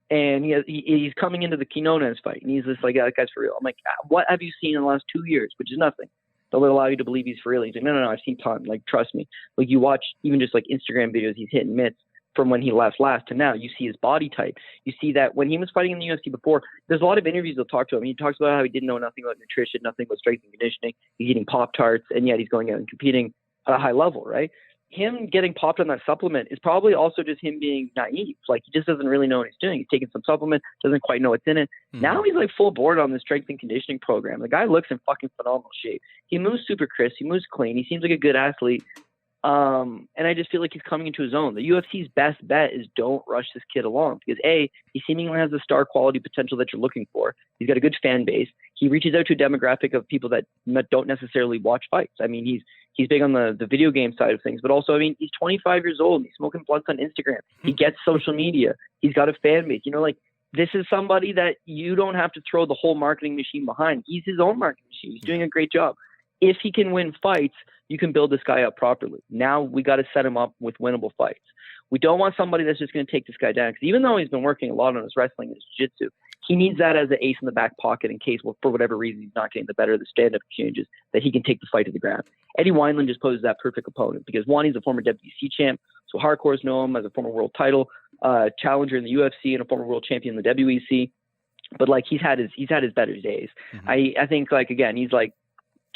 and he's coming into the Nunes fight. And he's just like, yeah, that guy's for real. I'm like, what have you seen in the last 2 years? Which is nothing. They'll allow you to believe he's for real. He's like, no, I've seen tons. Like, trust me. Like, you watch even just like Instagram videos, he's hitting mitts from when he left last to now. You see his body type. You see that when he was fighting in the UFC before, there's a lot of interviews they'll talk to him. He talks about how he didn't know nothing about nutrition, nothing about strength and conditioning. He's eating Pop-Tarts, and yet he's going out and competing at a high level, right? Him getting popped on that supplement is probably also just him being naive. Like, he just doesn't really know what he's doing. He's taking some supplement, doesn't quite know what's in it. Now he's like full board on the strength and conditioning program. The guy looks in fucking phenomenal shape. He moves super crisp. He moves clean. He seems like a good athlete. And I just feel like he's coming into his own. The UFC's best bet is don't rush this kid along because A, he seemingly has the star quality potential that you're looking for. He's got a good fan base. He reaches out to a demographic of people that don't necessarily watch fights. I mean, he's big on the video game side of things, but also, I mean, he's 25 years old. He's smoking blunts on Instagram. He gets social media. He's got a fan base. This is somebody that you don't have to throw the whole marketing machine behind. He's his own marketing machine. He's doing a great job. If he can win fights, you can build this guy up properly. Now we got to set him up with winnable fights. We don't want somebody that's just going to take this guy down, because even though he's been working a lot on his wrestling and his jiu-jitsu, he needs that as an ace in the back pocket in case, for whatever reason, he's not getting the better of the stand-up exchanges, that he can take the fight to the ground. Eddie Wineland just poses that perfect opponent because, one, he's a former WC champ, so hardcores know him as a former world title challenger in the UFC and a former world champion in the WEC. But like he's had his better days. I think, like, again, he's like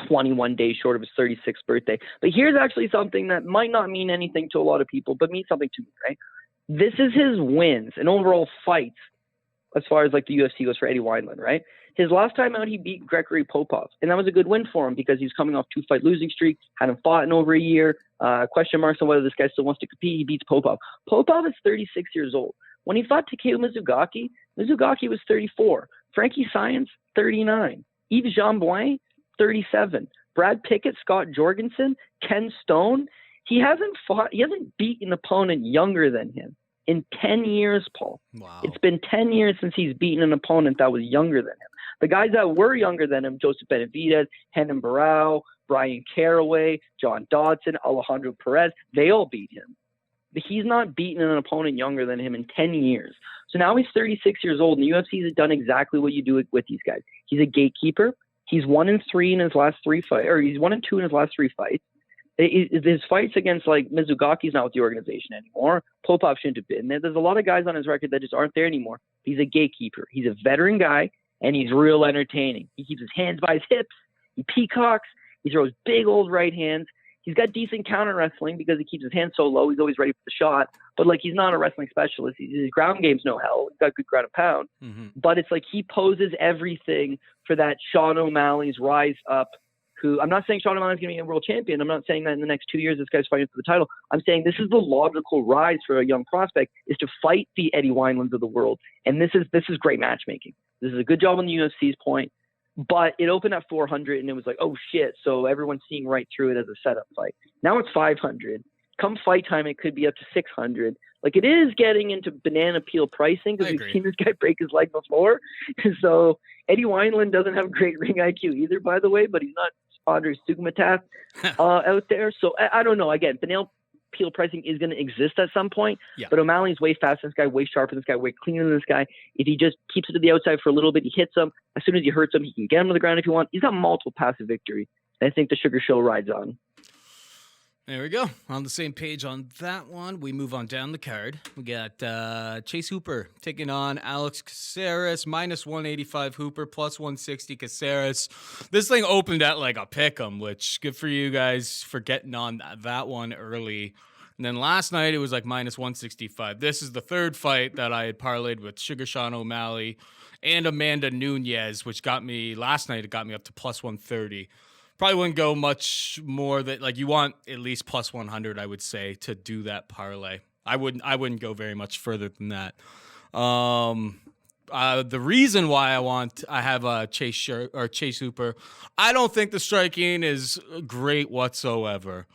21 days short of his 36th birthday. But here's actually something that might not mean anything to a lot of people, but means something to me, right? This is his wins and overall fights as far as like the UFC goes for Eddie Wineland, right? His last time out, he beat Gregory Popov, and that was a good win for him because he's coming off 2-fight losing streak, hadn't fought in over a year, question marks on whether this guy still wants to compete. He beats Popov. Popov is 36 years old. When he fought Takeo Mizugaki was 34. Frankie Science, 39. Yves Jean-Bouin, 37. Brad Pickett, Scott Jorgensen, Ken Stone. He hasn't beaten an opponent younger than him in 10 years, Paul. Wow. It's been 10 years since he's beaten an opponent that was younger than him. The guys that were younger than him, Joseph Benavidez, Renan Barão, Brian Caraway, John Dodson, Alejandro Perez, they all beat him. he's not beaten an opponent younger than him in 10 years. So now he's 36 years old, and the UFC has done exactly what you do with these guys. He's a gatekeeper. He's 1-3 in his last 3 fights, or he's 1-2 in his last 3 fights. His fights against, like, Mizugaki's not with the organization anymore. Popov shouldn't have been. There's a lot of guys on his record that just aren't there anymore. He's a gatekeeper. He's a veteran guy, and he's real entertaining. He keeps his hands by his hips. He peacocks. He throws big old right hands. He's got decent counter wrestling because he keeps his hands so low. He's always ready for the shot. But, like, he's not a wrestling specialist. His ground game's no hell. He's got good ground and pound. Mm-hmm. But it's like he poses everything for that Sean O'Malley's rise up. Who, I'm not saying Sean O'Malley's going to be a world champion. I'm not saying that in the next 2 years this guy's fighting for the title. I'm saying this is the logical rise for a young prospect, is to fight the Eddie Winelands of the world. And this is great matchmaking. This is a good job on the UFC's point. But it opened at 400, and it was like, oh, shit. So everyone's seeing right through it as a setup fight. Now it's 500. Come fight time, it could be up to 600. Like, it is getting into banana peel pricing because we've seen this guy break his leg before. So Eddie Wineland doesn't have great ring IQ either, by the way, but he's not Andre Sugmatas out there. So I don't know. Again, banana peel pricing is going to exist at some point, but O'Malley's way faster than this guy, way sharper than this guy, way cleaner than this guy. If he just keeps it to the outside for a little bit, he hits him. As soon as he hurts him, he can get him to the ground if you want. He's got multiple passive victories. And I think the Sugar Show rides on. There we go. On the same page on that one. We move on down the card. We got Chase Hooper taking on Alex Caceres, minus 185 Hooper, plus 160 Caceres. This thing opened at like a pick'em, which good for you guys for getting on that one early. And then last night it was like minus 165. This is the third fight that I had parlayed with Sugar Sean O'Malley and Amanda Nunes, which got me last night. It got me up to plus 130. Probably wouldn't go much more that, like, you want at least plus 100, I would say, to do that parlay. I wouldn't go very much further than that. The reason why I have Chase Hooper, I don't think the striking is great whatsoever.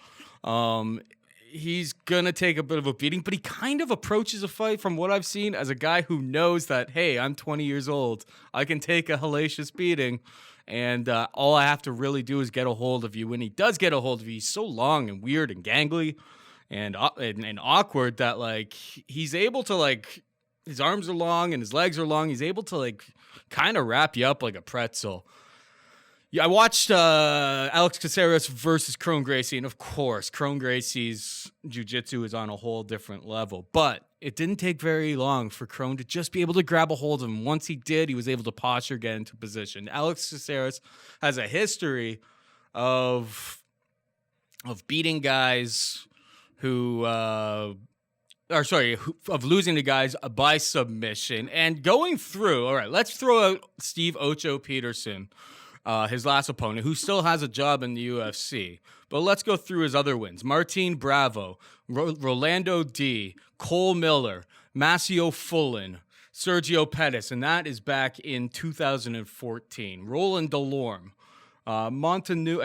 He's going to take a bit of a beating, but he kind of approaches a fight, from what I've seen, as a guy who knows that, hey, I'm 20 years old. I can take a hellacious beating. And all I have to really do is get a hold of you. When he does get a hold of you, he's so long and weird and gangly and awkward that, like, he's able to, like, his arms are long and his legs are long. He's able to, like, kind of wrap you up like a pretzel. Yeah, I watched Alex Caceres versus Kron Gracie, and of course, Kron Gracie's jiu-jitsu is on a whole different level. But it didn't take very long for Kron to just be able to grab a hold of him. Once he did, he was able to posture, get into position. Alex Caceres has a history of beating guys of losing to guys by submission and going through. All right, let's throw out Steve Ocho Peterson, his last opponent, who still has a job in the UFC. But let's go through his other wins. Martin Bravo, Rolando D, Cole Miller, Masio Fullen, Sergio Pettis, and that is back in 2014. Roland Delorme, Montanuma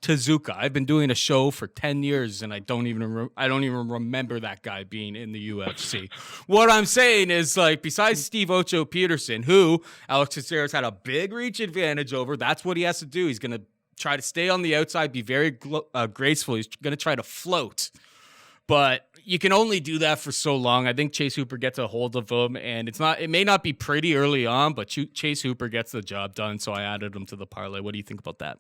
Tezuka. I've been doing a show for 10 years, and I don't even remember that guy being in the UFC. What I'm saying is, like, besides Steve Ocho Peterson, who Alex Caceres had a big reach advantage over, that's what he has to do. He's going to try to stay on the outside, be very graceful. He's going to try to float. But you can only do that for so long. I think Chase Hooper gets a hold of him, and it may not be pretty early on, but Chase Hooper gets the job done, so I added him to the parlay. What do you think about that?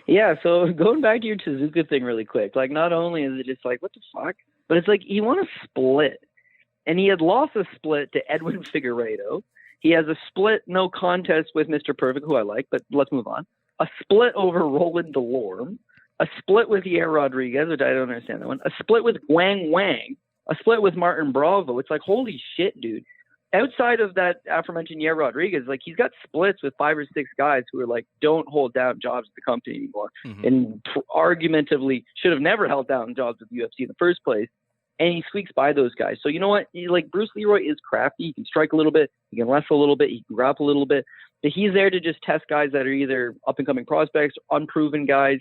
Yeah, so going back to your Tezuka thing really quick, like, not only is it just like, what the fuck, but it's like he won a split, and he had lost a split to Edwin Figueiredo. He has a split no contest with Mr. Perfect, who I like, but let's move on. A split over Roland Delorme. A split with Yair Rodriguez, which I don't understand that one. A split with Wang Wang. A split with Martin Bravo. It's like, holy shit, dude. Outside of that aforementioned Yair Rodriguez, like, he's got splits with 5 or 6 guys who are like, don't hold down jobs at the company anymore. Mm-hmm. And argumentatively should have never held down jobs with the UFC in the first place. And he squeaks by those guys. So you know what? Like, Bruce Leroy is crafty. He can strike a little bit. He can wrestle a little bit. He can grapple a little bit. But he's there to just test guys that are either up-and-coming prospects, unproven guys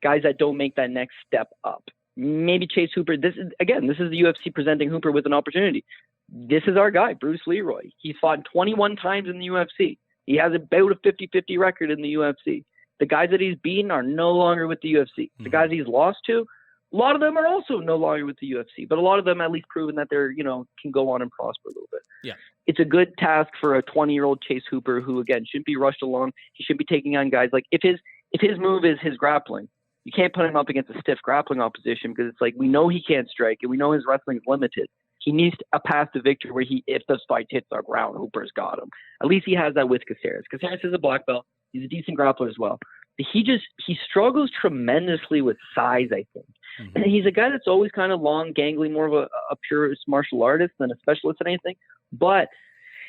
that don't make that next step up. Maybe Chase Hooper. This is the UFC presenting Hooper with an opportunity. This is our guy, Bruce Leroy. He's fought 21 times in the UFC. He has about a 50-50 record in the UFC. The guys that he's beaten are no longer with the UFC. The guys he's lost to A lot of them are also no longer with the UFC, but a lot of them at least proven that they're, can go on and prosper a little bit. Yeah. It's a good task for a 20-year-old Chase Hooper who, again, shouldn't be rushed along. He should be taking on guys like if his move is his grappling, you can't put him up against a stiff grappling opposition because it's like we know he can't strike and we know his wrestling is limited. He needs a path to victory where if the fight hits the ground, Hooper's got him. At least he has that with Caceres. Caceres is a black belt. He's a decent grappler as well. But he struggles tremendously with size, I think. Mm-hmm. And he's a guy that's always kind of long, gangly, more of a purist martial artist than a specialist in anything. But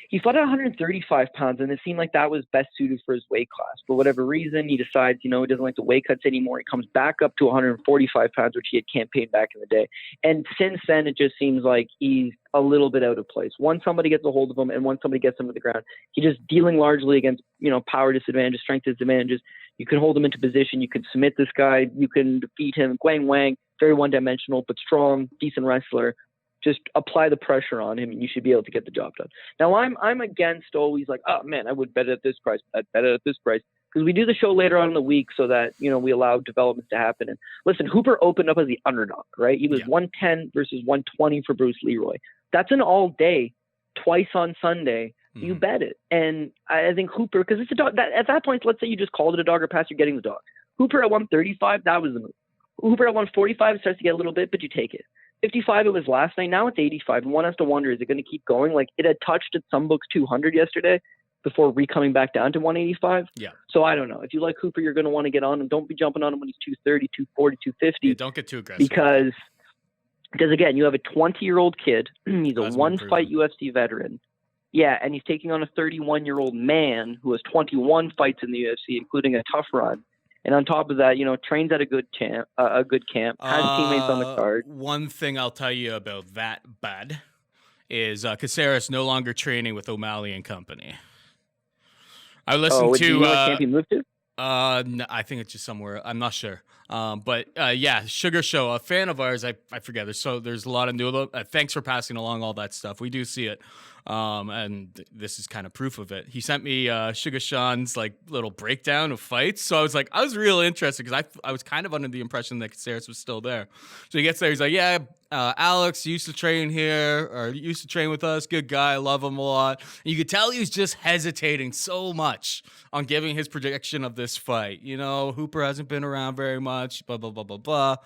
he fought at 135 pounds, and it seemed like that was best suited for his weight class. For whatever reason, he decides, he doesn't like the weight cuts anymore. He comes back up to 145 pounds, which he had campaigned back in the day. And since then, it just seems like he's a little bit out of place. Once somebody gets a hold of him and once somebody gets him to the ground, he's just dealing largely against, power disadvantages, strength disadvantages. You can hold him into position. You can submit this guy. You can defeat him. Guang Wang, very one-dimensional, but strong, decent wrestler. Just apply the pressure on him, and you should be able to get the job done. Now, I'm against always like, oh man, I would bet it at this price. I'd bet it at this price because we do the show later on in the week so that we allow developments to happen. And listen, Hooper opened up as the underdog, right? He was 110 versus 120 for Bruce Leroy. That's an all day, twice on Sunday. You bet it, and I think Hooper, because it's a dog. At that point, let's say you just called it a dog or pass, you're getting the dog. Hooper at 135, that was the move. Hooper at 145, it starts to get a little bit, but you take it. 55 it was last night. Now it's 85. And one has to wonder, is it going to keep going? Like it had touched at some books 200 yesterday before coming back down to 185. Yeah. So I don't know. If you like Hooper, you're going to want to get on him. Don't be jumping on him when he's 230, 240, 250. Yeah, don't get too aggressive. Because again, you have a 20-year-old kid. He's a one-fight UFC veteran. Yeah, and he's taking on a 31-year-old man who has 21 fights in the UFC, including a tough run. And on top of that, trains at a good camp, has teammates on the card. One thing I'll tell you about that, bud, is Caceres no longer training with O'Malley and company. I listened to. Do you know what camp he moved to? No, I think it's just somewhere. I'm not sure. But Sugar Show, a fan of ours. I forget. There's a lot of new. Thanks for passing along all that stuff. We do see it. And this is kind of proof of it. He sent me Sugar Sean's little breakdown of fights. So I was real interested because I was kind of under the impression that Caceres was still there. So he gets there. He's like, yeah, Alex used to train here or used to train with us. Good guy. Love him a lot. And you could tell he was just hesitating so much on giving his prediction of this fight. Hooper hasn't been around very much, blah, blah, blah, blah, blah.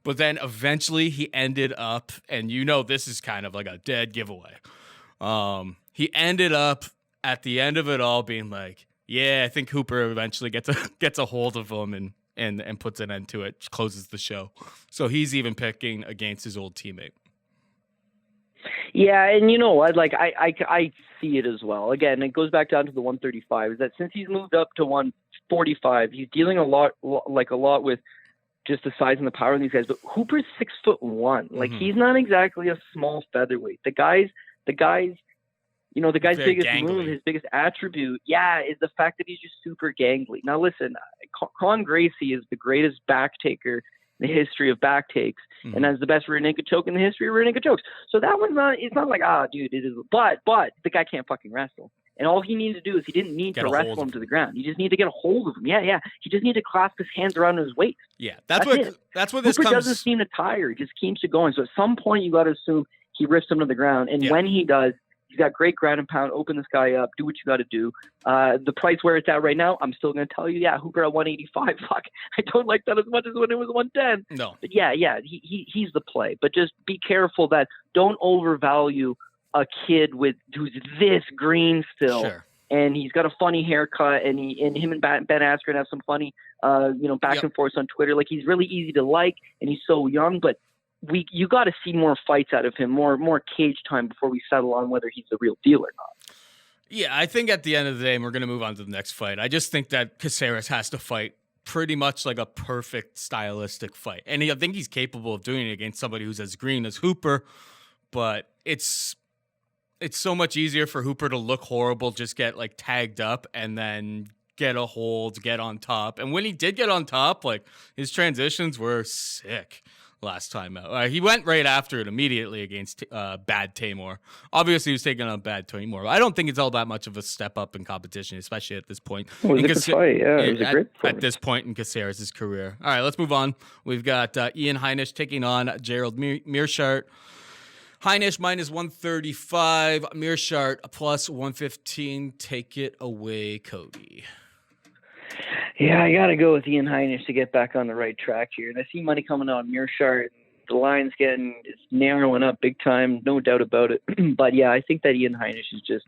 But then eventually he ended up, and this is kind of like a dead giveaway. He ended up at the end of it all being like, yeah, I think Hooper eventually gets a hold of him and puts an end to it, closes the show. So he's even picking against his old teammate. Yeah, and you know what? I see it as well. Again, it goes back down to the 135. Is that since he's moved up to 145, he's dealing a lot with just the size and the power of these guys. But Hooper's 6'1". He's not exactly a small featherweight. The guy's Very biggest gangly. move, his biggest attribute, is the fact that he's just super gangly. Now, listen, Con Gracie is the greatest back taker in the history of back takes, and has the best rear naked choke in the history of rear naked chokes. So that one's not. It's not like dude, it is. But the guy can't fucking wrestle. And all he needed to do is he didn't need to wrestle him to the ground. You just need to get a hold of him. Yeah. He just needed to clasp his hands around his waist. Yeah, that's what this Hooper comes. doesn't seem to tire. He just keeps it going. So at some point, you got to assume he rips him to the ground. And when he does, he's got great ground and pound. Open this guy up. Do what you got to do. The price where it's at right now, I'm still going to tell you, Hooper at 185. Fuck, I don't like that as much as when it was 110. No. But he's the play. But just be careful that don't overvalue a kid who's this green still. Sure. And he's got a funny haircut, and him and Ben Askren have some funny, back and forth on Twitter. He's really easy to like, and he's so young. But you got to see more fights out of him, more cage time before we settle on whether he's the real deal or not. Yeah, I think at the end of the day, and we're going to move on to the next fight, I just think that Caceres has to fight pretty much like a perfect stylistic fight. And I think he's capable of doing it against somebody who's as green as Hooper, but it's so much easier for Hooper to look horrible, just get tagged up and then get a hold, get on top. And when he did get on top, his transitions were sick. last time out. He went right after it immediately against bad Tamor. Obviously, he was taking on bad Tamor. I don't think it's all that much of a step up in competition, especially at this point. It was a good fight, yeah. It was a great fight. At this point in Caceres' career. All right, let's move on. We've got Ian Heinisch taking on Gerald Meerschaert. Heinisch minus 135, Meerschaert plus 115. Take it away, Cody. Yeah, I got to go with Ian Heinisch to get back on the right track here. And I see money coming on Meerschaert. The line's it's narrowing up big time, no doubt about it. But yeah, I think that Ian Heinisch is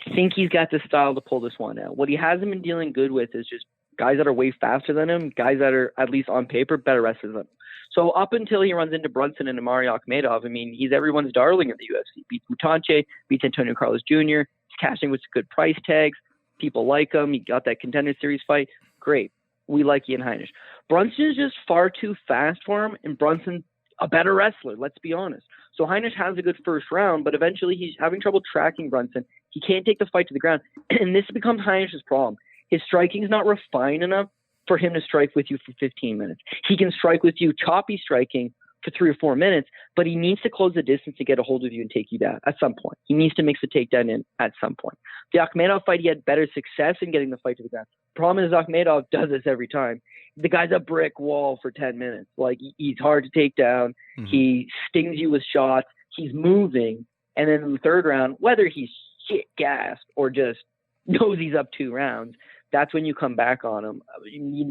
I think he's got the style to pull this one out. What he hasn't been dealing good with is just guys that are way faster than him, guys that are, at least on paper, better wrestlers than him. So up until he runs into Brunson and Amari Akhmedov, I mean, he's everyone's darling in the UFC. Beats Mutanche, beats Antonio Carlos Jr., he's cashing with good price tags. People like him. He got that Contender Series fight. Great. We like Ian Heinisch. Brunson is just far too fast for him, and Brunson's a better wrestler, let's be honest. So Heinisch has a good first round, but eventually he's having trouble tracking Brunson. He can't take the fight to the ground, and this becomes Heinisch's problem. His striking is not refined enough for him to strike with you for 15 minutes. He can strike with you choppy striking for 3 or 4 minutes, but he needs to close the distance to get a hold of you and take you down at some point. He needs to mix the takedown in at some point. The Akhmedov fight, he had better success in getting the fight to the ground. The problem is Akhmedov does this every time. The guy's a brick wall for 10 minutes. Like, he's hard to take down. Mm-hmm. He stings you with shots. He's moving. And then in the third round, whether he's shit gassed or just knows he's up 2 rounds, that's when you come back on him.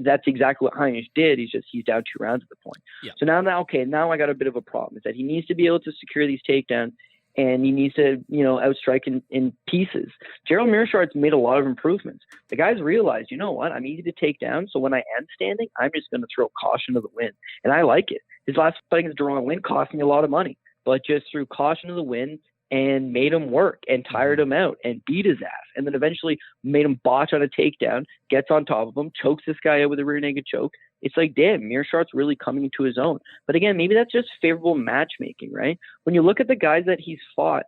That's exactly what Heinisch did. He's down 2 rounds at the point. Yeah. So now I got a bit of a problem. Is that he needs to be able to secure these takedowns, and he needs to, outstrike in pieces. Gerald Meerschaert's made a lot of improvements. The guys realized, you know what, I'm easy to take down, so when I am standing, I'm just going to throw caution to the wind. And I like it. His last fight against Deron Wynn cost me a lot of money, but just threw caution to the wind and made him work and tired him out and beat his ass. And then eventually made him botch on a takedown, gets on top of him, chokes this guy out with a rear naked choke. It's like, damn, Meerschaert's really coming into his own. But again, maybe that's just favorable matchmaking, right? When you look at the guys that he's fought,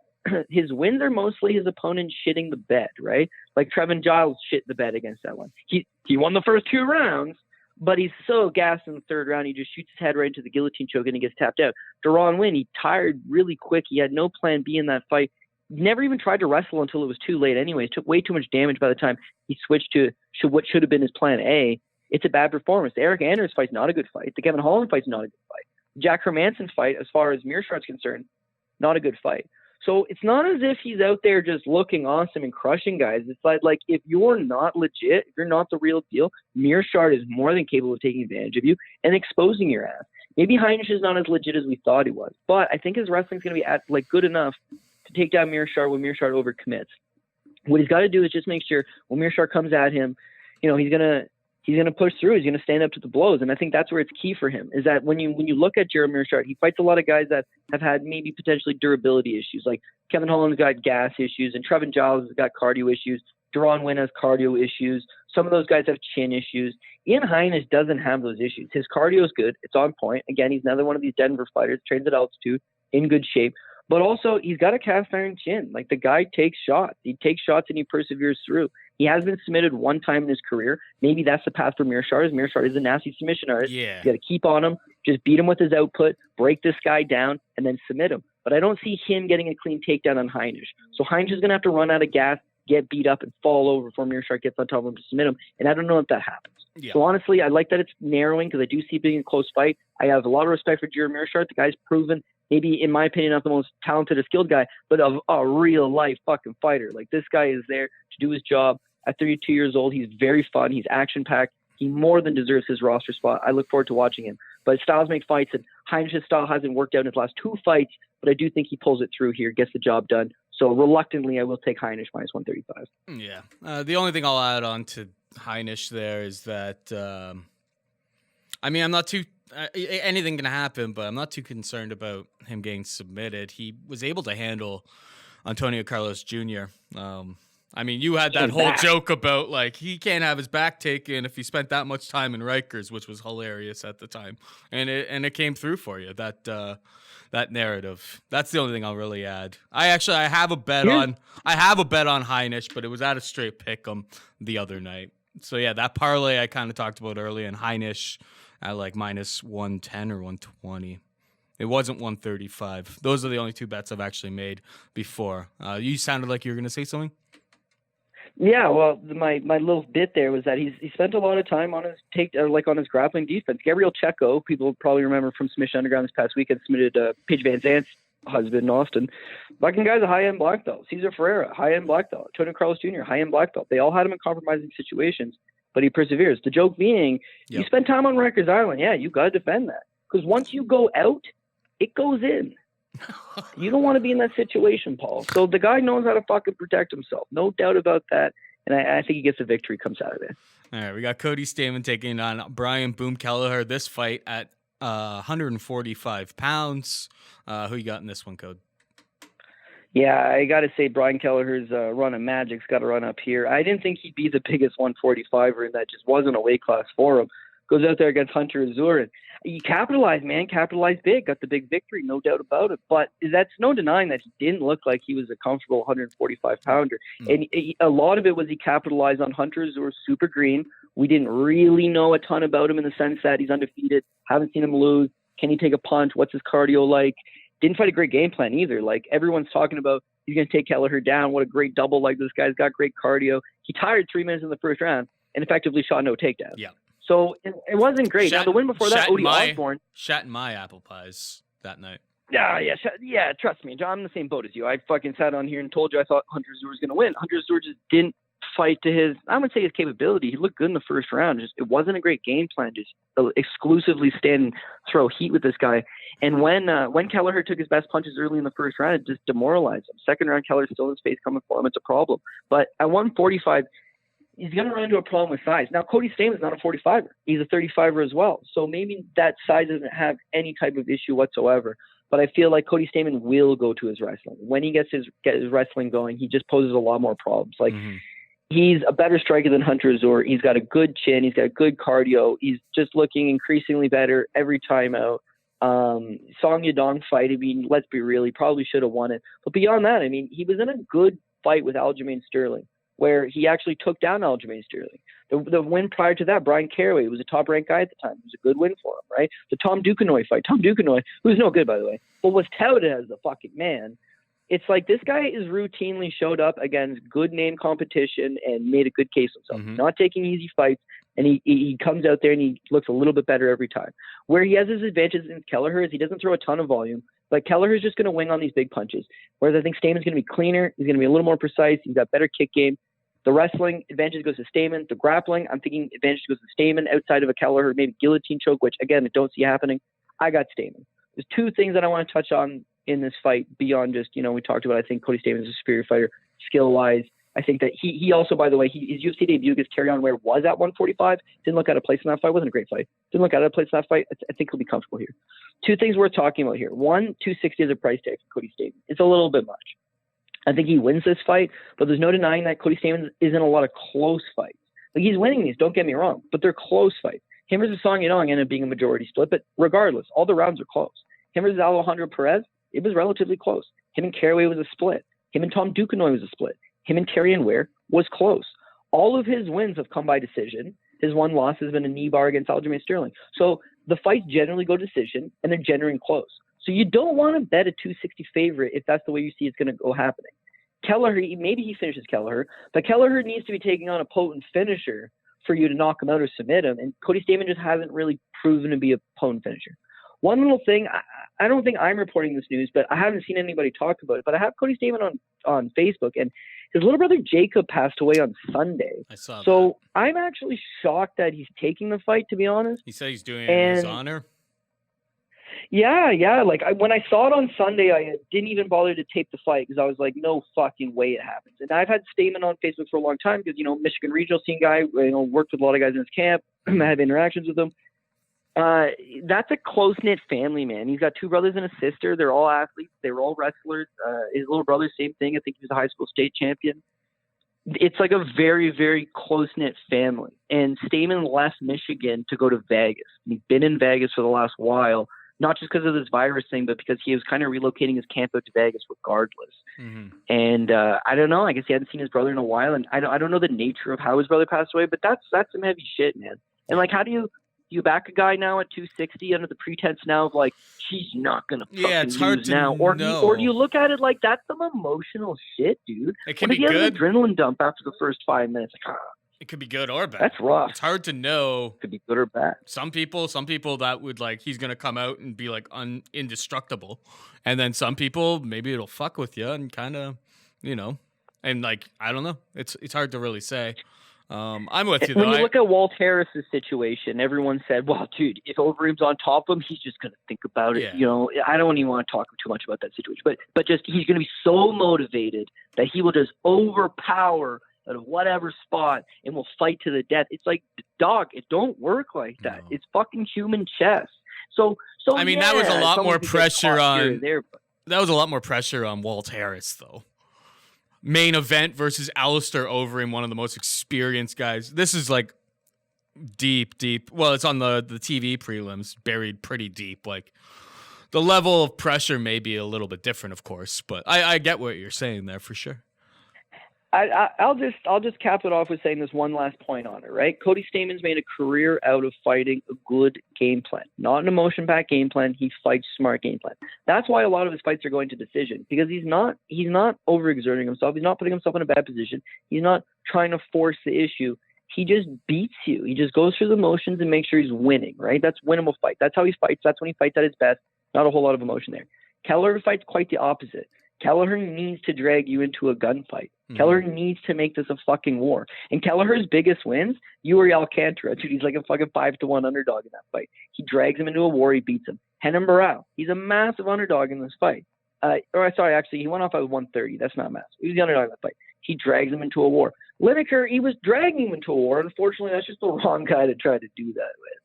his wins are mostly his opponent shitting the bed, right? Like Trevin Giles shit the bed against that one. He won the first 2 rounds, but he's so gassed in the third round, he just shoots his head right into the guillotine choke and he gets tapped out. Deron Wynn, he tired really quick. He had no plan B in that fight. He never even tried to wrestle until it was too late anyways. Took way too much damage by the time he switched to what should have been his plan A. It's a bad performance. The Eric Anders fight's not a good fight. The Kevin Holland fight's not a good fight. The Jack Hermanson fight, as far as Meerschaert's concerned, not a good fight. So it's not as if he's out there just looking awesome and crushing guys. It's like if you're not legit, if you're not the real deal, Meerschaert is more than capable of taking advantage of you and exposing your ass. Maybe Heinisch is not as legit as we thought he was, but I think his wrestling's going to be good enough to take down Meerschaert when Meerschaert overcommits. What he's got to do is just make sure when Meerschaert comes at him, he's going to push through. He's going to stand up to the blows. And I think that's where it's key for him, is that when you look at Gerald Meerschaert, he fights a lot of guys that have had maybe potentially durability issues. Like Kevin Holland's got gas issues, and Trevin Giles has got cardio issues. Deron Wynn has cardio issues. Some of those guys have chin issues. Ian Heinisch doesn't have those issues. His cardio is good. It's on point. Again, he's another one of these Denver fighters, trains at altitude, in good shape. But also, he's got a cast iron chin. Like, the guy takes shots. He takes shots and he perseveres through. He has been submitted 1 time in his career. Maybe that's the path for Meerschaert. Meerschaert is a nasty submission artist. Yeah. You got to keep on him, just beat him with his output, break this guy down, and then submit him. But I don't see him getting a clean takedown on Heinisch. So Heinisch is going to have to run out of gas, get beat up, and fall over before Meerschaert gets on top of him to submit him. And I don't know if that happens. Yeah. So honestly, I like that it's narrowing because I do see it being a close fight. I have a lot of respect for Gerald Meerschaert. The guy's proven, maybe in my opinion, not the most talented or skilled guy, but a real life fucking fighter. Like, this guy is there to do his job. At 32 years old, he's very fun. He's action-packed. He more than deserves his roster spot. I look forward to watching him. But styles make fights, and Heinisch's style hasn't worked out in his last 2 fights, but I do think he pulls it through here, gets the job done. So reluctantly, I will take Heinisch minus 135. Yeah. The only thing I'll add on to Heinisch there is that, I'm not too anything can happen, but I'm not too concerned about him getting submitted. He was able to handle Antonio Carlos Jr. You had that whole joke about, like, he can't have his back taken if he spent that much time in Rikers, which was hilarious at the time, and it came through for you, that narrative. That's the only thing I'll really add. I have a bet on Heinisch, but it was at a straight pick'em the other night. So yeah, that parlay I kind of talked about earlier, and Heinisch at like minus 110 or 120. It wasn't 135. Those are the only two bets I've actually made before. You sounded like you were going to say something. Yeah, well, my little bit there was that he spent a lot of time on his on his grappling defense. Gabriel Checo, people probably remember from Submission Underground this past weekend, submitted Paige Van Zant's husband in Austin. Fucking guy's a high-end black belt. Cesar Ferreira, high-end black belt. Tony Carlos Jr., high-end black belt. They all had him in compromising situations, but he perseveres. The joke being, you spend time on Rikers Island, yeah, you got to defend that. Because once you go out, it goes in. You don't want to be in that situation, Paul. So the guy knows how to fucking protect himself. No doubt about that. And I think he gets a victory comes out of it. All right, we got Cody Stamman taking on Brian Boom Kelleher. This fight at 145 pounds. Who you got in this one, Code? Yeah, I got to say Brian Kelleher's run of magic's got to run up here. I didn't think he'd be the biggest 145er, and that just wasn't a weight class for him. Goes out there against Hunter Azure. He capitalized, man. Capitalized big. Got the big victory, no doubt about it. But that's no denying that he didn't look like he was a comfortable 145-pounder. And a lot of it was he capitalized on Hunter Azure's super green. We didn't really know a ton about him in the sense that he's undefeated. Haven't seen him lose. Can he take a punch? What's his cardio like? Didn't fight a great game plan either. Like, everyone's talking about he's going to take Kelleher down. What a great double. Like, this guy's got great cardio. He tired 3 minutes in the first round and effectively shot no takedowns. Yeah. So it wasn't great. Now, the win before that, Odie Osborne. Shat in my apple pies that night. Yeah, trust me, John, I'm in the same boat as you. I fucking sat on here and told you I thought Hunter Azure was going to win. Hunter Azure just didn't fight to his, I would say his capability. He looked good in the first round. It wasn't a great game plan, just exclusively stand and throw heat with this guy. And when Kelleher took his best punches early in the first round, it just demoralized him. Second round, Kelleher's still in his face coming for him. It's a problem. But at 145, he's going to run into a problem with size. Now, Cody Stamman's not a 45er. He's a 35er as well. So maybe that size doesn't have any type of issue whatsoever. But I feel like Cody Stamman will go to his wrestling. When he gets his wrestling going, he just poses a lot more problems. Like, he's a better striker than Hunter Azure. He's got a good chin. He's got good cardio. He's just looking increasingly better every time out. Song Yadong fight, I mean, let's be real, he probably should have won it. But beyond that, I mean, he was in a good fight with Aljamain Sterling, where he actually took down Aljamain Sterling. The win prior to that, Brian Caraway, was a top-ranked guy at the time. It was a good win for him, right? The Tom Duquesnoy fight. Tom Duquesnoy, who's no good, by the way, but was touted as the fucking man. It's like this guy is routinely showed up against good name competition and made a good case of himself. Not taking easy fights, and he comes out there and he looks a little bit better every time. Where he has his advantages in Kelleher is he doesn't throw a ton of volume, but Kelleher's just going to wing on these big punches. Whereas I think Stamman's going to be cleaner. He's going to be a little more precise. He's got better kick game. The wrestling advantage goes to Stamman. The grappling, I'm thinking advantage goes to Stamman outside of a Kelleher, maybe guillotine choke, which again, I don't see happening. I got Stamman. There's two things that I want to touch on in this fight beyond just, we talked about, I think Cody Stamman is a superior fighter skill-wise. I think that he also, by the way, his UFC debut against Carry On Ware was at 145. Didn't look out of place in that fight. Wasn't a great fight. Didn't look out of place in that fight. I think he'll be comfortable here. Two things worth talking about here. One, 260 is a price tag for Cody Stamman. It's a little bit much. I think he wins this fight, but there's no denying that Cody Stamman is in a lot of close fights. Like, he's winning these, don't get me wrong, but they're close fights. Him versus Song Yadong ended up being a majority split, but regardless, all the rounds are close. Him versus Alejandro Perez, it was relatively close. Him and Caraway was a split. Him and Tom Duquesnoy was a split. Him and Carry On Ware was close. All of his wins have come by decision. His one loss has been a knee bar against Aljamain Sterling. So the fights generally go decision, and they're generally close. So you don't want to bet a 260 favorite if that's the way you see it's going to go happening. Kelleher, maybe he finishes Kelleher, but Kelleher needs to be taking on a potent finisher for you to knock him out or submit him. And Cody Stamman just hasn't really proven to be a potent finisher. One little thing, I don't think I'm reporting this news, but I haven't seen anybody talk about it. But I have Cody Stamman on Facebook, and his little brother Jacob passed away on Sunday. I saw so that. I'm actually shocked that he's taking the fight, to be honest. He said he's doing it in his honor. Yeah. Like, when I saw it on Sunday, I didn't even bother to tape the fight because I was like, no fucking way it happens. And I've had Stamman on Facebook for a long time because, Michigan regional scene guy, worked with a lot of guys in his camp. I have interactions with them. That's a close-knit family, man. He's got two brothers and a sister. They're all athletes. They were all wrestlers. His little brother, same thing. I think he was a high school state champion. It's like a very, very close-knit family. And Stamman left Michigan to go to Vegas. He's been in Vegas for the last while, not just because of this virus thing, but because he was kind of relocating his camp out to Vegas regardless. And I don't know. I guess he hadn't seen his brother in a while, and I don't know the nature of how his brother passed away, but that's some heavy shit, man. And like, how do you you back a guy now at 260 under the pretense now of like he's not gonna fucking it's hard lose to now, or do know. you look at it like that's some emotional shit, dude? It can What if be he has good. an adrenaline dump after the first 5 minutes? Like, It could be good or bad. that's rough. It's hard to know. Could be good or bad. Some people that would like he's gonna come out and be like indestructible, and then some people maybe it'll fuck with you and kind of, and like I don't know. It's hard to really say. I'm with you though. When you look at Walt Harris's situation, everyone said, "Well, dude, if Overeem's on top of him, he's just gonna think about it." Yeah. I don't even want to talk too much about that situation, but just he's gonna be so motivated that he will just overpower out of whatever spot and will fight to the death. It's like, dog, it don't work like that. No. It's fucking human chess. So I mean, that was a lot more pressure on. there. That was a lot more pressure on Walt Harris though. Main event versus Alistair Overeem, one of the most experienced guys. This is like deep. Well, it's on the TV prelims, buried pretty deep. Like the level of pressure may be a little bit different, of course, but I get what you're saying there for sure. I'll just cap it off with saying this one last point on it, right? Cody Stamman's made a career out of fighting a good game plan, not an emotion-packed game plan. He fights smart game plan. That's why a lot of his fights are going to decision, because he's not overexerting himself. He's not putting himself in a bad position. He's not trying to force the issue. He just beats you. He just goes through the motions and makes sure he's winning, right? That's winnable fight. That's how he fights. That's when he fights at his best. Not a whole lot of emotion there. Kelleher fights quite the opposite. Kelleher needs to drag you into a gunfight. Kelleher needs to make this a fucking war. And Kelleher's biggest wins, Yuri Alcantara, dude, he's like a fucking 5-1 underdog in that fight. He drags him into a war. He beats him. Renan Barão, he's a massive underdog in this fight. He went off at 130. That's not massive. He was the underdog in that fight. He drags him into a war. Lineker, he was dragging him into a war. Unfortunately, that's just the wrong guy to try to do that with.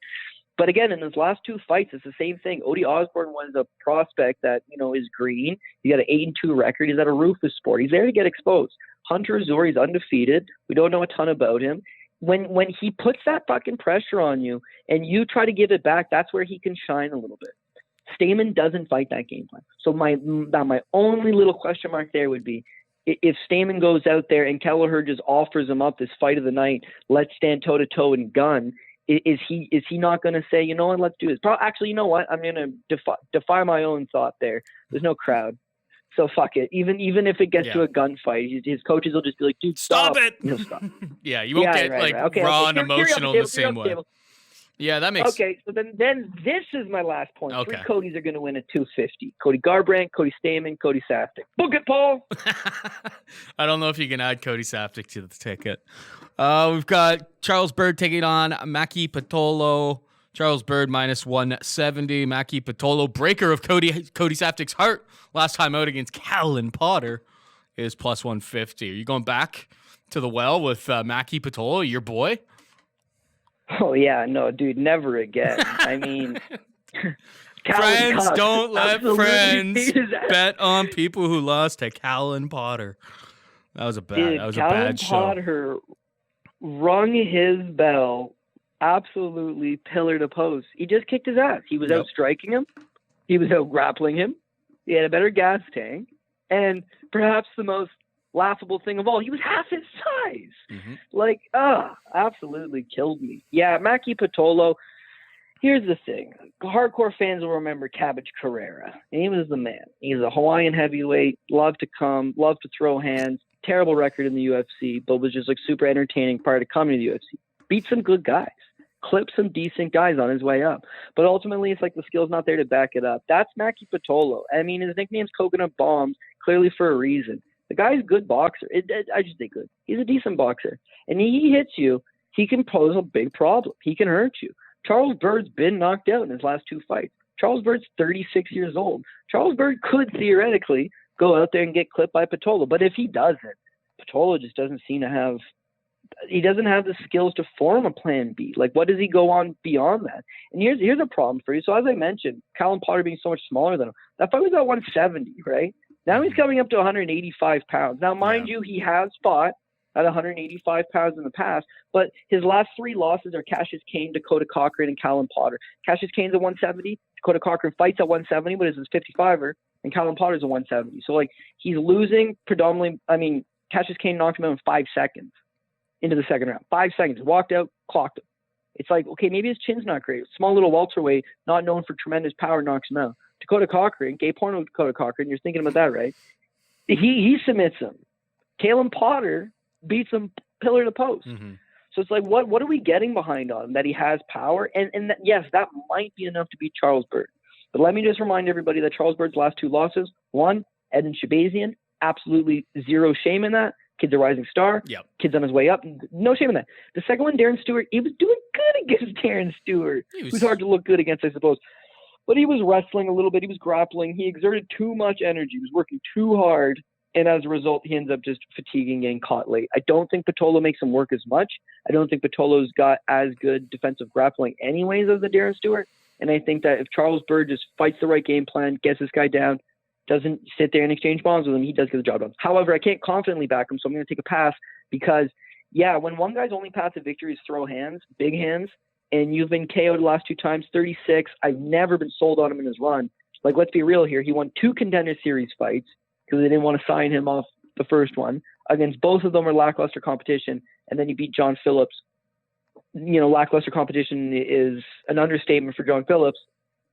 But again, in his last 2 fights, it's the same thing. Odie Osborne was a prospect that, is green. He got an 8-2 record. He's at a ruthless sport. He's there to get exposed. Hunter Azuri's undefeated. We don't know a ton about him. When he puts that fucking pressure on you and you try to give it back, that's where he can shine a little bit. Stamman doesn't fight that game plan. So my only little question mark there would be, if Stamman goes out there and Kelleher just offers him up this fight of the night, let's stand toe-to-toe and gun, is he not going to say, you know what, let's do this? Actually, you know what? I'm going to defy my own thought there. There's no crowd. So fuck it. Even if it gets to a gunfight, his coaches will just be like, dude, stop it. He'll stop. Yeah, you won't get raw and emotional in the same way. Yeah, that makes Okay, so then this is my last point. Okay. 3 Codys are going to win at 250. Cody Garbrandt, Cody Stamman, Cody Saftic. Book it, Paul! I don't know if you can add Cody Saftic to the ticket. We've got Charles Byrd taking on Magny Pitolo. Charles Byrd minus 170. Magny Pitolo, breaker of Cody Saftic's heart last time out against Callan Potter, is plus 150. Are you going back to the well with Magny Pitolo, your boy? Oh, yeah, no, dude, never again. I mean, friends don't let friends bet on people who lost to Callan Potter. That was a bad show. Potter rung his bell absolutely pillar to post. He just kicked his ass. He was out striking him. He was out grappling him. He had a better gas tank. And perhaps the most laughable thing of all, he was half his size. Absolutely killed me. Yeah, Magny Pitolo. Here's the thing. Hardcore fans will remember Cabbage Carrera. And he was the man. He's a Hawaiian heavyweight, loved to come, loved to throw hands, terrible record in the UFC, but was just like super entertaining prior to coming to the UFC. Beat some good guys. Clipped some decent guys on his way up. But ultimately, it's like the skill's not there to back it up. That's Magny Pitolo. I mean, his nickname's Coconut Bombs, clearly for a reason. The guy's a good boxer. I just think good. He's a decent boxer. And he hits you, he can pose a big problem. He can hurt you. Charles Byrd's been knocked out in his last 2 fights. Charles Byrd's 36 years old. Charles Byrd could theoretically go out there and get clipped by Pitolo. But if he doesn't, Pitolo just doesn't seem to have – he doesn't have the skills to form a plan B. Like, what does he go on beyond that? And here's a problem for you. So as I mentioned, Callan Potter being so much smaller than him, that fight was at 170, right? Now he's coming up to 185 pounds. Now, mind you, he has fought at 185 pounds in the past, but his last 3 losses are Cassius Cain, Dakota Cochran, and Callan Potter. Cassius Cain's at 170. Dakota Cochran fights at 170, but is his 55er, and Callan Potter's at 170. So, like, he's losing predominantly. I mean, Cassius Cain knocked him out in 5 seconds into the second round. 5 seconds. Walked out, clocked him. It's like, okay, maybe his chin's not great. Small little welterweight, not known for tremendous power, knocks him out. Dakota Cochran, gay porno Dakota Cochran, you're thinking about that, right? He submits him. Kalen Potter beats him pillar to post. Mm-hmm. So it's like, what are we getting behind on him? That he has power? And that, yes, that might be enough to beat Charles Byrd. But let me just remind everybody that Charles Byrd's last 2 losses, one, Edin Shabazian, absolutely zero shame in that. Kid's a rising star. Yep. Kid's on his way up. No shame in that. The second one, Darren Stewart, he was doing good against Darren Stewart. Who's hard to look good against, I suppose. But he was wrestling a little bit. He was grappling. He exerted too much energy. He was working too hard. And as a result, he ends up just fatiguing, getting caught late. I don't think Pitolo makes him work as much. I don't think Pitolo's got as good defensive grappling anyways as the Darren Stewart. And I think that if Charles Byrd just fights the right game plan, gets this guy down, doesn't sit there and exchange bombs with him, he does get the job done. However, I can't confidently back him, so I'm going to take a pass because, yeah, when one guy's only path to victory is throw hands, big hands, and you've been KO'd the last 2 times, 36, I've never been sold on him in his run. Like, let's be real here. He won 2 Contender Series fights because they didn't want to sign him off the first one. Against both of them were lackluster competition, and then he beat John Phillips. You know, lackluster competition is an understatement for John Phillips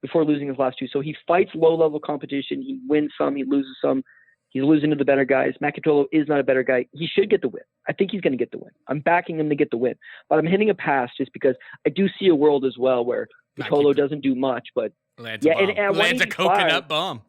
before losing his last 2. So he fights low-level competition. He wins some. He loses some. He's losing to the better guys. Pitolo is not a better guy. He should get the win. I think he's going to get the win. I'm backing him to get the win. But I'm hitting a pass just because I do see a world as well where Pitolo doesn't do much. But lands a coconut bomb.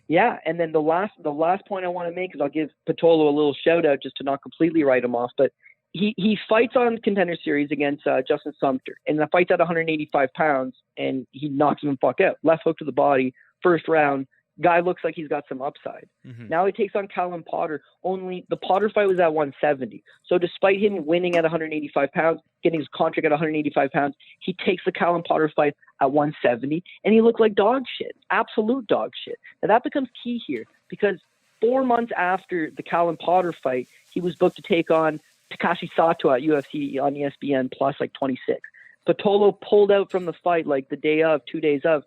Yeah, and then the last point I want to make is I'll give Pitolo a little shout-out just to not completely write him off. But he fights on Contender Series against Justin Sumter, and the fight's at 185 pounds, and he knocks him the fuck out. Left hook to the body, first round. Guy looks like he's got some upside. Mm-hmm. Now he takes on Callum Potter. Only the Potter fight was at 170. So despite him winning at 185 pounds, getting his contract at 185 pounds, he takes the Callum Potter fight at 170, and he looked like dog shit, absolute dog shit. Now that becomes key here because 4 months after the Callum Potter fight, he was booked to take on Takashi Sato at UFC on ESPN plus like 26. Pitolo pulled out from the fight like the day of, 2 days of,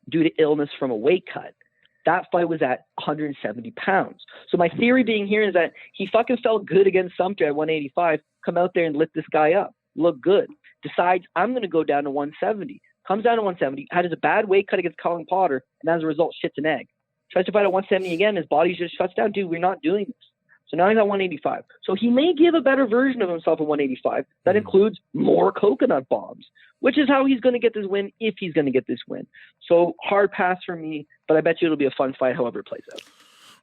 due to illness from a weight cut. That fight was at 170 pounds. So my theory being here is that he fucking felt good against Sumter at 185, come out there and lit this guy up, look good, decides I'm going to go down to 170, comes down to 170, had a bad weight cut against Colin Potter, and as a result, shits an egg. Tries to fight at 170 again, his body just shuts down. Dude, we're not doing this. So now he's at 185. So he may give a better version of himself at 185. That includes more coconut bombs, which is how he's going to get this win if he's going to get this win. So hard pass for me, but I bet you it'll be a fun fight however it plays out.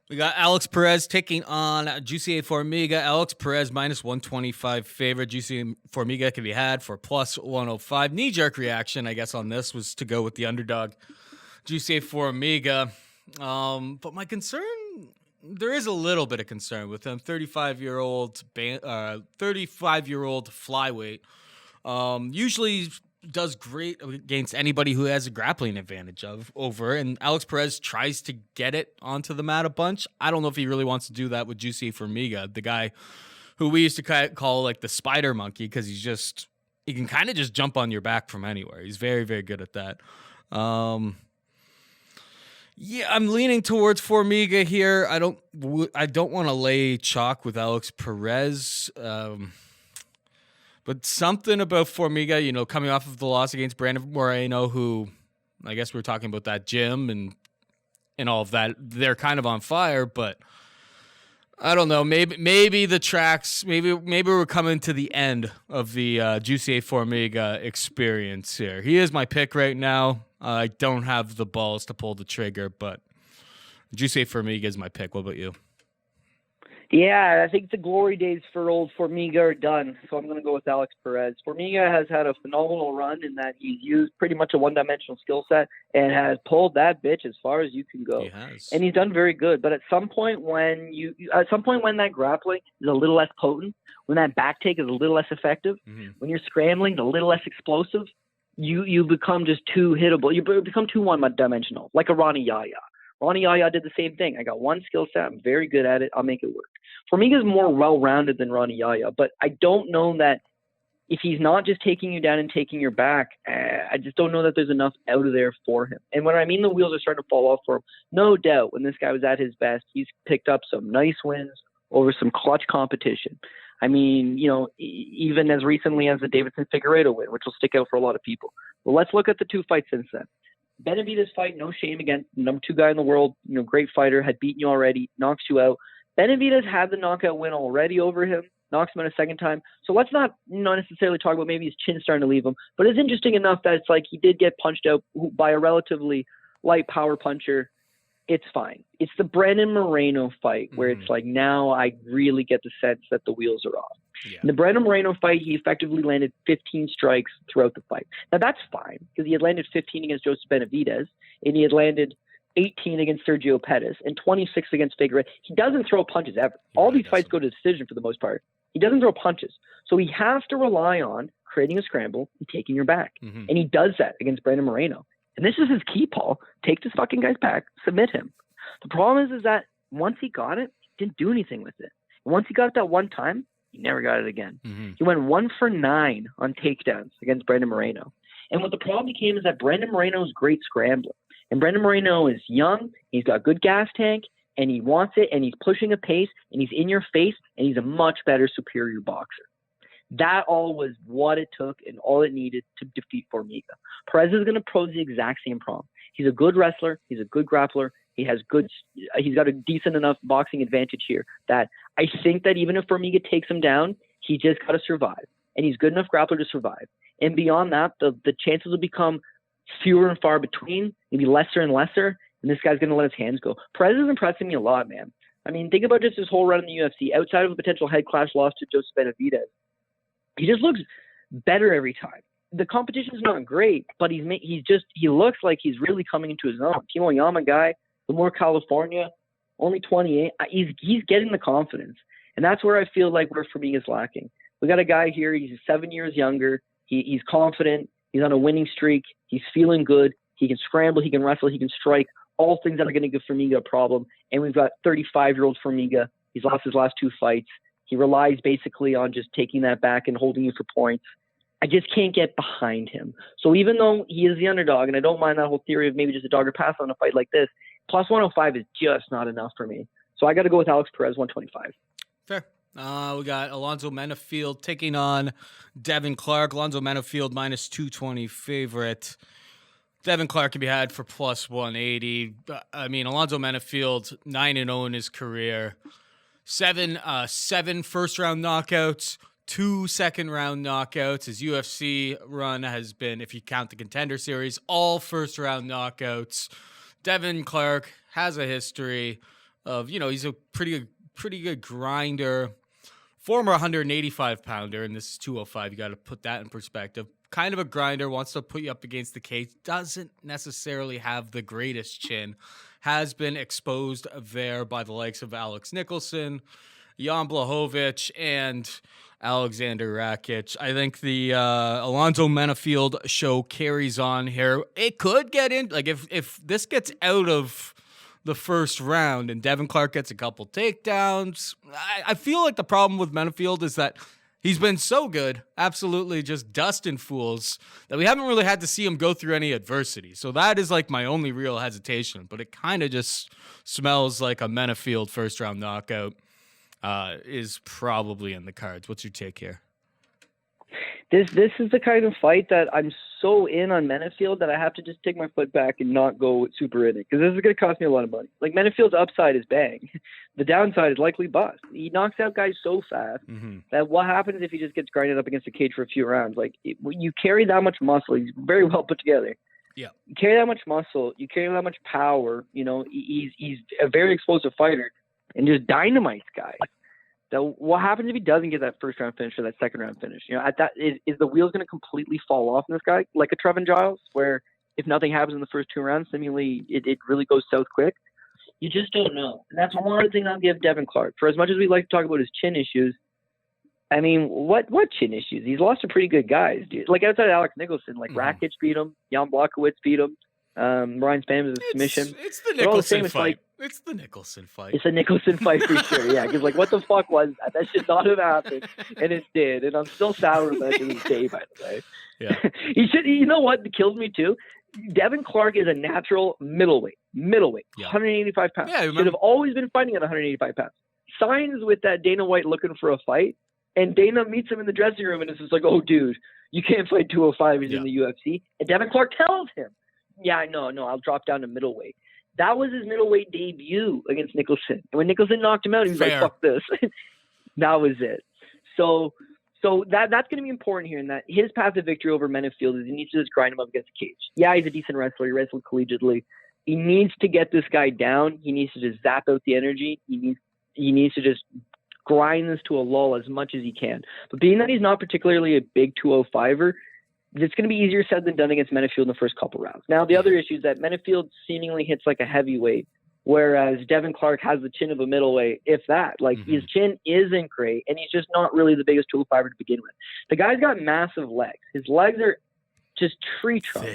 We got Alex Perez taking on Jussier Formiga. Alex Perez minus 125 favorite. Jussier Formiga can be had for plus 105. Knee-jerk reaction, I guess, on this was to go with the underdog, Jussier Formiga. But my concern... There is a little bit of concern with him. 35-year-old flyweight. Usually does great against anybody who has a grappling advantage over. And Alex Perez tries to get it onto the mat a bunch. I don't know if he really wants to do that with Jussier Formiga, the guy who we used to call like the spider monkey because he can kind of just jump on your back from anywhere. He's very, very good at that. Yeah, I'm leaning towards Formiga here. I don't want to lay chalk with Alex Perez, but something about Formiga, coming off of the loss against Brandon Moreno, who I guess we were talking about that gym and all of that. They're kind of on fire, but I don't know. Maybe the tracks. Maybe we're coming to the end of the Jussier Formiga experience here. He is my pick right now. I don't have the balls to pull the trigger, but Jussier Formiga is my pick. What about you? Yeah, I think the glory days for old Formiga are done, so I'm going to go with Alex Perez. Formiga has had a phenomenal run in that he's used pretty much a one-dimensional skill set and has pulled that bitch as far as you can go. He has. And he's done very good. But at some point when that grappling is a little less potent, when that back take is a little less effective, when you're scrambling, a little less explosive, you become just too hittable. You become too one-dimensional, like a Ronnie Yaya. Ronnie Yaya did the same thing. I got one skill set. I'm very good at it. I'll make it work. Formiga's more well-rounded than Ronnie Yaya, but I don't know that if he's not just taking you down and taking your back, I just don't know that there's enough out of there for him. And when I mean the wheels are starting to fall off for him, no doubt when this guy was at his best, he's picked up some nice wins over some clutch competition. I mean, even as recently as the Davidson Figueiredo win, which will stick out for a lot of people. But let's look at the 2 fights since then. Benavidez fight, no shame against number 2 guy in the world, great fighter, had beaten you already, knocks you out. Benavidez had the knockout win already over him, knocks him out a second time. So let's not necessarily talk about maybe his chin starting to leave him, but it's interesting enough that it's like he did get punched out by a relatively light power puncher. It's fine. It's the Brandon Moreno fight where it's like now I really get the sense that the wheels are off. Yeah. In the Brandon Moreno fight, he effectively landed 15 strikes throughout the fight. Now that's fine because he had landed 15 against Joseph Benavidez and he had landed 18 against Sergio Perez and 26 against Figueiredo. He doesn't throw punches ever. All these fights go to decision for the most part. He doesn't throw punches. So he has to rely on creating a scramble and taking your back. And he does that against Brandon Moreno. And this is his key, Paul. Take this fucking guy's back, submit him. The problem is that once he got it, he didn't do anything with it. And once he got it that one time, he never got it again. He went 1 for 9 on takedowns against Brandon Moreno. And what the problem became is that Brandon Moreno is a great scrambler. And Brandon Moreno is young, he's got good gas tank, and he wants it, and he's pushing a pace, and he's in your face, and he's a much better, superior boxer. That all was what it took and all it needed to defeat Formiga. Perez is going to pose the exact same problem. He's a good wrestler. He's a good grappler. He's got a decent enough boxing advantage here that I think that even if Formiga takes him down, he just got to survive. And he's good enough grappler to survive. And beyond that, the chances will become fewer and far between, maybe lesser and lesser, and this guy's going to let his hands go. Perez is impressing me a lot, man. I mean, think about just his whole run in the UFC. Outside of a potential head clash loss to Joseph Benavidez, he just looks better every time. The competition's not great, but he looks like he's really coming into his own. Timo Yama guy, Lamore, California, only 28. He's getting the confidence, and that's where I feel like where Formiga is lacking. We got a guy here. He's 7 years younger. He's confident. He's on a winning streak. He's feeling good. He can scramble. He can wrestle. He can strike. All things that are going to give Formiga a problem. And we've got 35-year-old Formiga. He's lost his last 2 fights. He relies basically on just taking that back and holding you for points. I just can't get behind him. So even though he is the underdog, and I don't mind that whole theory of maybe just a dog or pass on a fight like this, plus 105 is just not enough for me. So I got to go with Alex Perez, 125. Fair. We got Alonzo Menifield taking on Devin Clark. Alonzo Menifield minus 220 favorite. Devin Clark can be had for plus 180. I mean, Alonzo Menifield, 9-0 in his career. Seven first-round knockouts, 2 second-round knockouts. His UFC run has been, if you count the Contender Series, all first-round knockouts. Devin Clark has a history of, he's a pretty good grinder. Former 185-pounder, and this is 205. You got to put that in perspective. Kind of a grinder, wants to put you up against the cage. Doesn't necessarily have the greatest chin. Has been exposed there by the likes of Alex Nicholson, Jan Blachowicz, and Alexander Rakic. I think the Alonzo Menifield show carries on here. It could get in, like if this gets out of the first round and Devin Clark gets a couple takedowns, I feel like the problem with Menifield is that he's been so good, absolutely just dusting fools, that we haven't really had to see him go through any adversity. So that is like my only real hesitation, but it kind of just smells like a Menifield first-round knockout is probably in the cards. What's your take here? This is the kind of fight that I'm so in on Menifield that I have to just take my foot back and not go super in it, because this is going to cost me a lot of money. Like, Menifield's upside is bang. The downside is likely bust. He knocks out guys so fast that what happens if he just gets grinded up against the cage for a few rounds? Like, you carry that much muscle. He's very well put together. Yeah. You carry that much muscle. You carry that much power. He's a very explosive fighter and just dynamites guys. So what happens if he doesn't get that first round finish or that second round finish? At that is the wheels going to completely fall off in this guy, like a Trevin Giles, where if nothing happens in the first 2 rounds, seemingly it really goes south quick. You just don't know. And that's one thing I'll give Devin Clark. For as much as we like to talk about his chin issues, I mean, what chin issues? He's lost to pretty good guys, dude. Like outside of Alex Nicholson, like Rakic beat him, Jan Blachowicz beat him, Ryan Spann was a submission. It's the Nicholson fight. It's the Nicholson fight. It's a Nicholson fight for sure, yeah. Because, like, what the fuck was that? That should not have happened. And it did. And I'm still sour about it to this day, by the way. Yeah. You know what kills me, too? Devin Clark is a natural middleweight, yeah. 185 pounds. Yeah, should have always been fighting at 185 pounds. Signs with that Dana White looking for a fight. And Dana meets him in the dressing room, and it's just like, oh, dude, you can't fight 205. He's in the UFC. And Devin Clark tells him, yeah, no, I'll drop down to middleweight. That was his middleweight debut against Nicholson. And when Nicholson knocked him out, he was like, fuck this. That was it. So that's going to be important here, in that his path to victory over Menifield is he needs to just grind him up against the cage. Yeah, he's a decent wrestler. He wrestled collegiately. He needs to get this guy down. He needs to just zap out the energy. He needs to just grind this to a lull as much as he can. But being that he's not particularly a big 205er, it's going to be easier said than done against Menifield in the first couple rounds. Now, the other issue is that Menifield seemingly hits like a heavyweight, whereas Devin Clark has the chin of a middleweight, if that. Like, his chin isn't great, and he's just not really the biggest 205er to begin with. The guy's got massive legs. His legs are just tree trunk.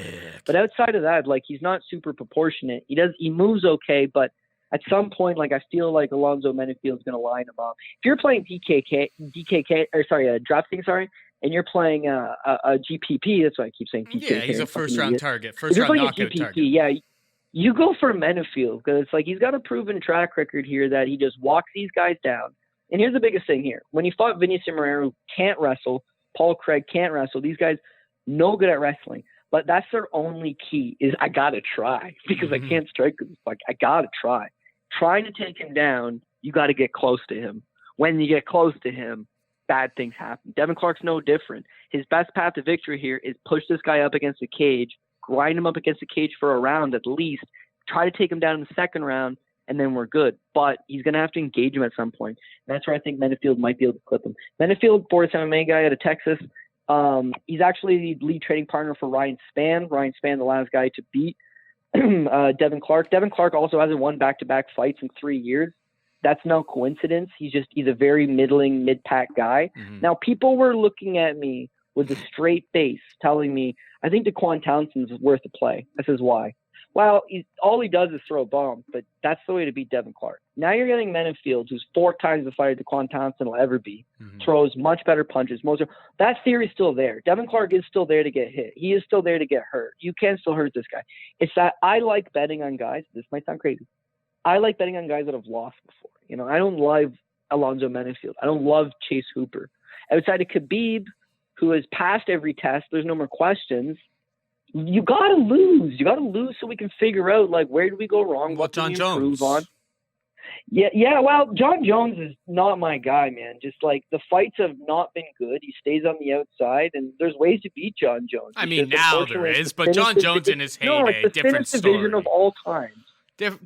But outside of that, like, he's not super proportionate. He moves okay, but at some point, like, I feel like Alonzo Menifield's going to line him up. If you're playing DraftKings, and you're playing a GPP, that's why I keep saying PKK. Yeah, he's a first-round target, first-round knockout target. Yeah, you go for Menifield, because it's like he's got a proven track record here that he just walks these guys down. And here's the biggest thing here. When he fought Vinny Cimarero, who can't wrestle, Paul Craig can't wrestle, these guys no good at wrestling. But that's their only key, is I got to try, because I can't strike with this. Like, I got to try. Trying to take him down, you got to get close to him. When you get close to him, bad things happen. Devin Clark's no different. His best path to victory here is push this guy up against the cage, grind him up against the cage for a round at least, try to take him down in the second round, and then we're good. But he's going to have to engage him at some point. And that's where I think Menifield might be able to clip him. Menifield, Fortis MMA guy out of Texas. He's actually the lead training partner for Ryan Spann. Ryan Spann, the last guy to beat Devin Clark. Devin Clark also hasn't won back-to-back fights in 3 years. That's no coincidence. He's a very middling, mid-pack guy. Now, people were looking at me with a straight face telling me, I think DeQuan Townsend's worth a play. I says, why? Well, all he does is throw bombs, but that's the way to beat Devin Clark. Now you're getting Menifield, who's 4 times the fighter DeQuan Townsend will ever be, throws much better punches. That theory's still there. Devin Clark is still there to get hit. He is still there to get hurt. You can still hurt this guy. It's that I like betting on guys. This might sound crazy. I like betting on guys that have lost before. You know, I don't love Alonzo Menifield. I don't love Chase Hooper. Outside of Khabib, who has passed every test, there's no more questions. You got to lose. You got to lose so we can figure out, like, where do we go wrong? What can we improve on? Yeah. Well, John Jones is not my guy, man. Just, like, the fights have not been good. He stays on the outside, and there's ways to beat John Jones. I mean, now there is, but John Jones in his heyday, it's the different story. division of all time.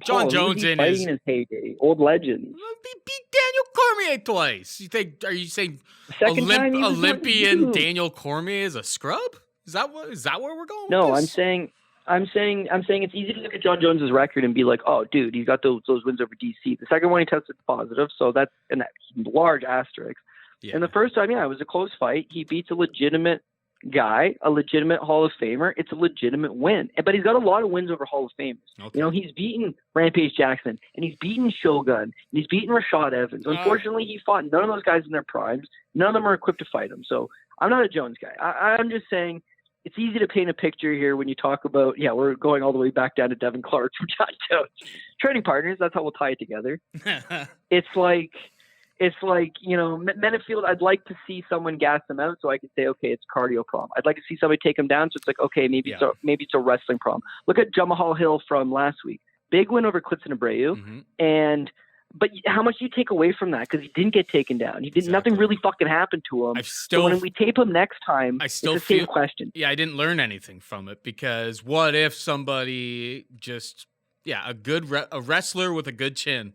John Jones in his heyday, old legend. He beat Daniel Cormier twice. Are you saying Olympian Olympian Daniel Cormier is a scrub? Is that where we're going? No, with this? I'm saying it's easy to look at John Jones's record and be like, oh, dude, he's got those wins over DC. The second one he tested positive, so that's a large asterisk. Yeah. And the first time, it was a close fight. He beats a legitimate guy, a legitimate Hall of Famer. It's a legitimate win. But he's got a lot of wins over Hall of Famers. Okay. You know, he's beaten Rampage Jackson, and he's beaten Shogun, and he's beaten Rashad Evans. Unfortunately, he fought none of those guys in their primes. None of them are equipped to fight him. So I'm not a Jones guy. I'm just saying it's easy to paint a picture here when you talk about, we're going all the way back down to Devin Clark from John Jones. Training partners, that's how we'll tie it together. It's like, Menifield, I'd like to see someone gas them out so I could say, okay, it's a cardio problem. I'd like to see somebody take him down so it's like, okay, maybe it's a wrestling problem. Look at Jamahal Hill from last week. Big win over Clitson Abreu. But how much do you take away from that? Because he didn't get taken down. Nothing really fucking happened to him. So when we tape him next time, it's the same question. Yeah, I didn't learn anything from it, because what if somebody just, a wrestler with a good chin.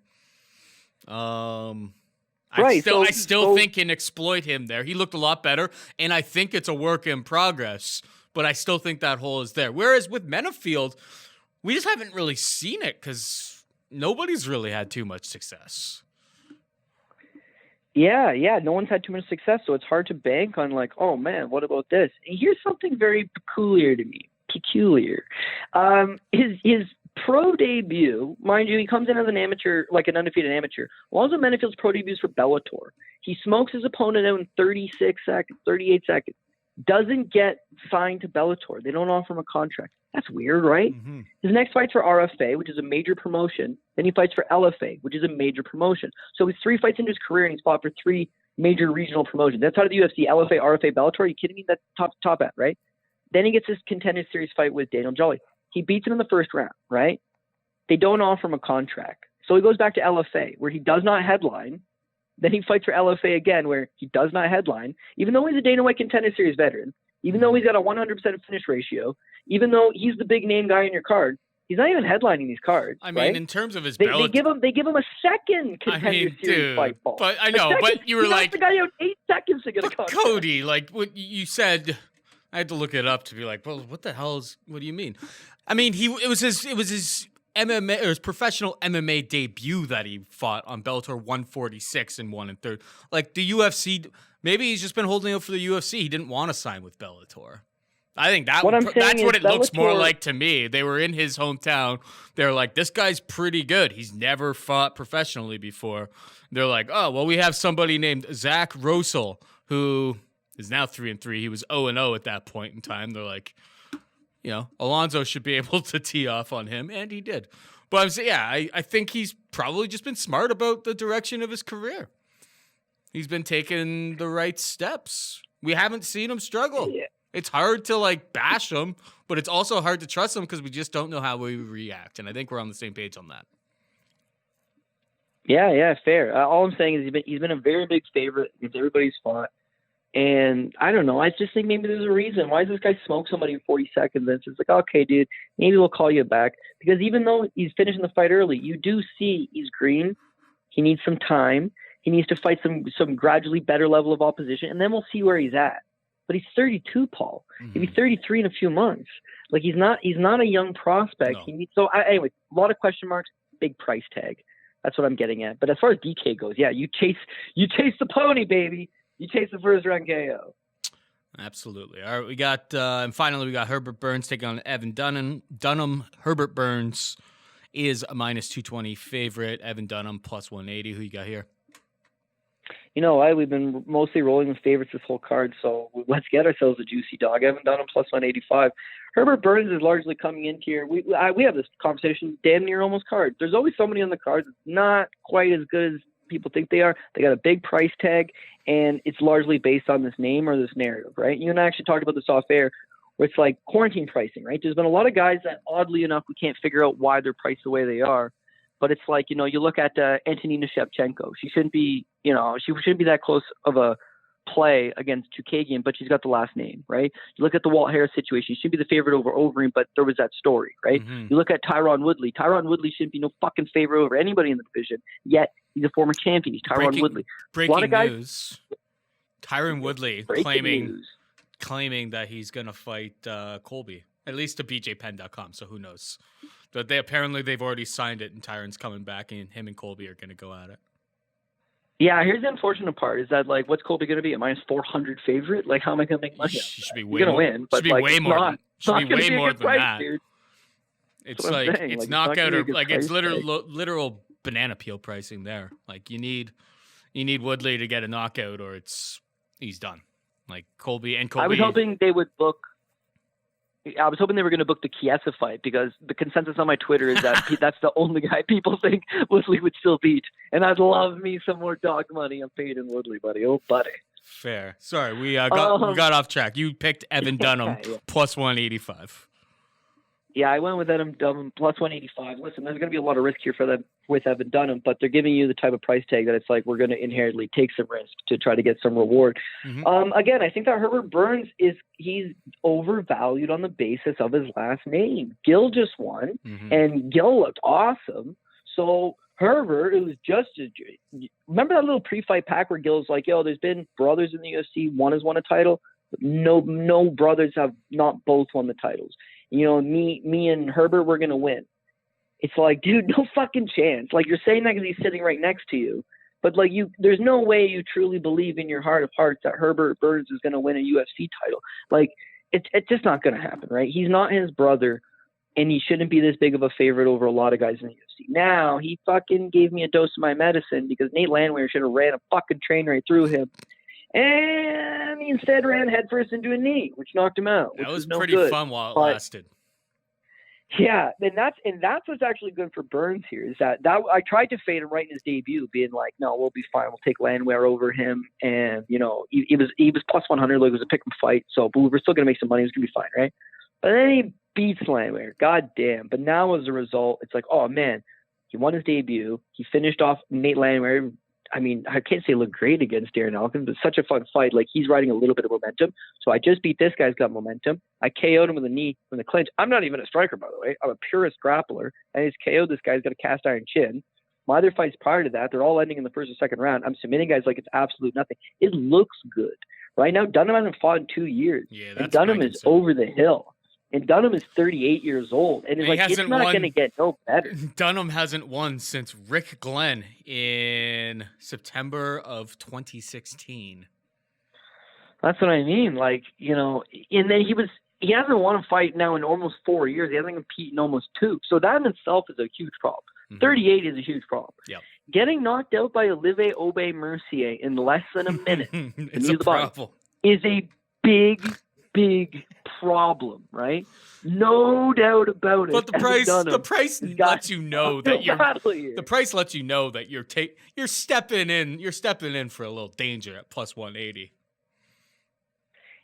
I still think can exploit him there. He looked a lot better, and I think it's a work in progress, but I still think that hole is there. Whereas with Menifield, we just haven't really seen it because nobody's really had too much success. Yeah, no one's had too much success, so it's hard to bank on, like, oh man, what about this? And here's something very peculiar to me. His pro debut, mind you, he comes in as an amateur, like an undefeated amateur. Alonzo Menifield's pro debut is for Bellator. He smokes his opponent out in 38 seconds. Doesn't get signed to Bellator. They don't offer him a contract. That's weird, right? His next fight's for RFA, which is a major promotion. Then he fights for LFA, which is a major promotion. So he's 3 fights into his career, and he's fought for 3 major regional promotions. That's out of the UFC, LFA, RFA, Bellator. Are you kidding me? That's top end, right? Then he gets this Contender Series fight with Daniel Jolly. He beats him in the first round, right? They don't offer him a contract. So he goes back to LFA, where he does not headline. Then he fights for LFA again, where he does not headline, even though he's a Dana White Contender Series veteran, even though he's got a 100% finish ratio, even though he's the big name guy in your card. He's not even headlining these cards. I mean, right? in terms of his they give him a second Contender Series fight ball. But I know, but you were like, the guy out 8 seconds to get a contract. Cody, like what you said, I had to look it up to be like, well, what the hell what do you mean? I mean, it was his MMA or his professional MMA debut that he fought on Bellator 146 and 1 1/3. Like the UFC, maybe he's just been holding out for the UFC. He didn't want to sign with Bellator. I think that's what it looks more like to me. They were in his hometown. They're like, this guy's pretty good. He's never fought professionally before. They're like, oh, well, we have somebody named Zach Rosel, who is now 3-3. He was 0-0 at that point in time. They're like, you know, Alonzo should be able to tee off on him, and he did. But I'm saying, yeah, I think he's probably just been smart about the direction of his career. He's been taking the right steps. We haven't seen him struggle. Yeah. It's hard to like bash him, but it's also hard to trust him because we just don't know how we react. And I think we're on the same page on that. Yeah, fair. All I'm saying is he's been a very big favorite against everybody's fought. And I don't know. I just think maybe there's a reason. Why does this guy smoke somebody in 40 seconds? And it's just like, okay, dude, maybe we'll call you back. Because even though he's finishing the fight early, you do see he's green. He needs some time. He needs to fight some gradually better level of opposition, and then we'll see where he's at. But he's 32, Paul. He'll be 33 in a few months. Like he's not a young prospect. No. Anyway, a lot of question marks, big price tag. That's what I'm getting at. But as far as DK goes, yeah, you chase the pony, baby. You chase the first round KO. Absolutely. All right, we got and finally we got Herbert Burns taking on Evan Dunham. Herbert Burns is a -220 favorite. Evan Dunham +180. Who you got here? You know what? We've been mostly rolling with favorites this whole card, so let's get ourselves a juicy dog. Evan Dunham +185. Herbert Burns is largely coming into here. We have this conversation damn near almost cards. There's always somebody on the cards that's not quite as good as people think they are. They got a big price tag, and it's largely based on this name or this narrative, right? You and I actually talked about this off air, where it's like quarantine pricing, right? There's been a lot of guys that, oddly enough, we can't figure out why they're priced the way they are. But it's like, you know, you look at Antonina Shevchenko. She shouldn't be that close of a play against Chukagian, but she's got the last name, right? You look at the Walt Harris situation. She should be the favorite over Overeem, but there was that story, right? Mm-hmm. You look at Tyron Woodley. Tyron Woodley shouldn't be no fucking favorite over anybody in the division, yet he's a former champion. He's Tyron Woodley. Breaking news. Tyron Woodley claiming that he's going to fight Colby, at least to BJPenn.com, so who knows. But they've already signed it, and Tyron's coming back, and him and Colby are going to go at it. Yeah, here's the unfortunate part: is that like, what's Colby going to be? A -400 favorite? Like, how am I going to make money? He's going to win, but like, way more. Should be way more than price, that. Dude. It's like it's knockout or like it's literal banana peel pricing there. Like you need Woodley to get a knockout, or he's done. Like Colby. I was hoping they would book. I was hoping they were going to book the Chiesa fight, because the consensus on my Twitter is that that's the only guy people think Woodley would still beat. And I'd love me some more dog money on Peyton Woodley, buddy. Oh, buddy. Fair. Sorry, we got off track. You picked Evan Dunham +185. Yeah, I went with Evan Dunham +185. Listen, there's going to be a lot of risk here for them with Evan Dunham, but they're giving you the type of price tag that it's like we're going to inherently take some risk to try to get some reward. Mm-hmm. Again, I think that Herbert Burns he's overvalued on the basis of his last name. Gil just won, and Gil looked awesome. So Herbert, it was just remember that little pre-fight pack where Gil's like, yo, there's been brothers in the UFC, one has won a title, but no brothers have not both won the titles. You know, me and Herbert, we're going to win. It's like, dude, no fucking chance. Like, you're saying that because he's sitting right next to you. But, like, there's no way you truly believe in your heart of hearts that Herbert Burns is going to win a UFC title. Like, it's just not going to happen, right? He's not his brother, and he shouldn't be this big of a favorite over a lot of guys in the UFC. Now, he fucking gave me a dose of my medicine because Nate Landwehr should have ran a fucking train right through him. And he instead ran headfirst into a knee, which knocked him out. That was pretty fun while it lasted. Yeah, and that's what's actually good for Burns here is that I tried to fade him right in his debut, being like, no, we'll be fine. We'll take Landwehr over him, and he was plus 100, like it was a pick and fight, so but we were still gonna make some money. It was gonna be fine, right? But then he beats Landwehr, god damn. But now as a result, it's like, oh man, he won his debut. He finished off Nate Landwehr. I mean, I can't say look great against Darren Elkins, but such a fun fight. Like, he's riding a little bit of momentum. So I just beat this guy's got momentum. I KO'd him with a knee from the clinch. I'm not even a striker, by the way. I'm a purist grappler. I just KO'd this guy's got a cast iron chin. My other fights prior to that, they're all ending in the first or second round. I'm submitting guys like it's absolute nothing. It looks good. Right now, Dunham hasn't fought in 2 years. Yeah, and Dunham is over the hill. And Dunham is 38 years old. And it's not going to get no better. Dunham hasn't won since Rick Glenn in September of 2016. That's what I mean. Like, and then he hasn't won a fight now in almost 4 years. He hasn't competed in almost 2. So that in itself is a huge problem. Mm-hmm. 38 is a huge problem. Yep. Getting knocked out by Olivier Aubé-Mercier in less than a minute it's a problem. Is a big problem, right? No doubt about it. But the price lets you know that the price lets you know that you're stepping in for a little danger at plus 180.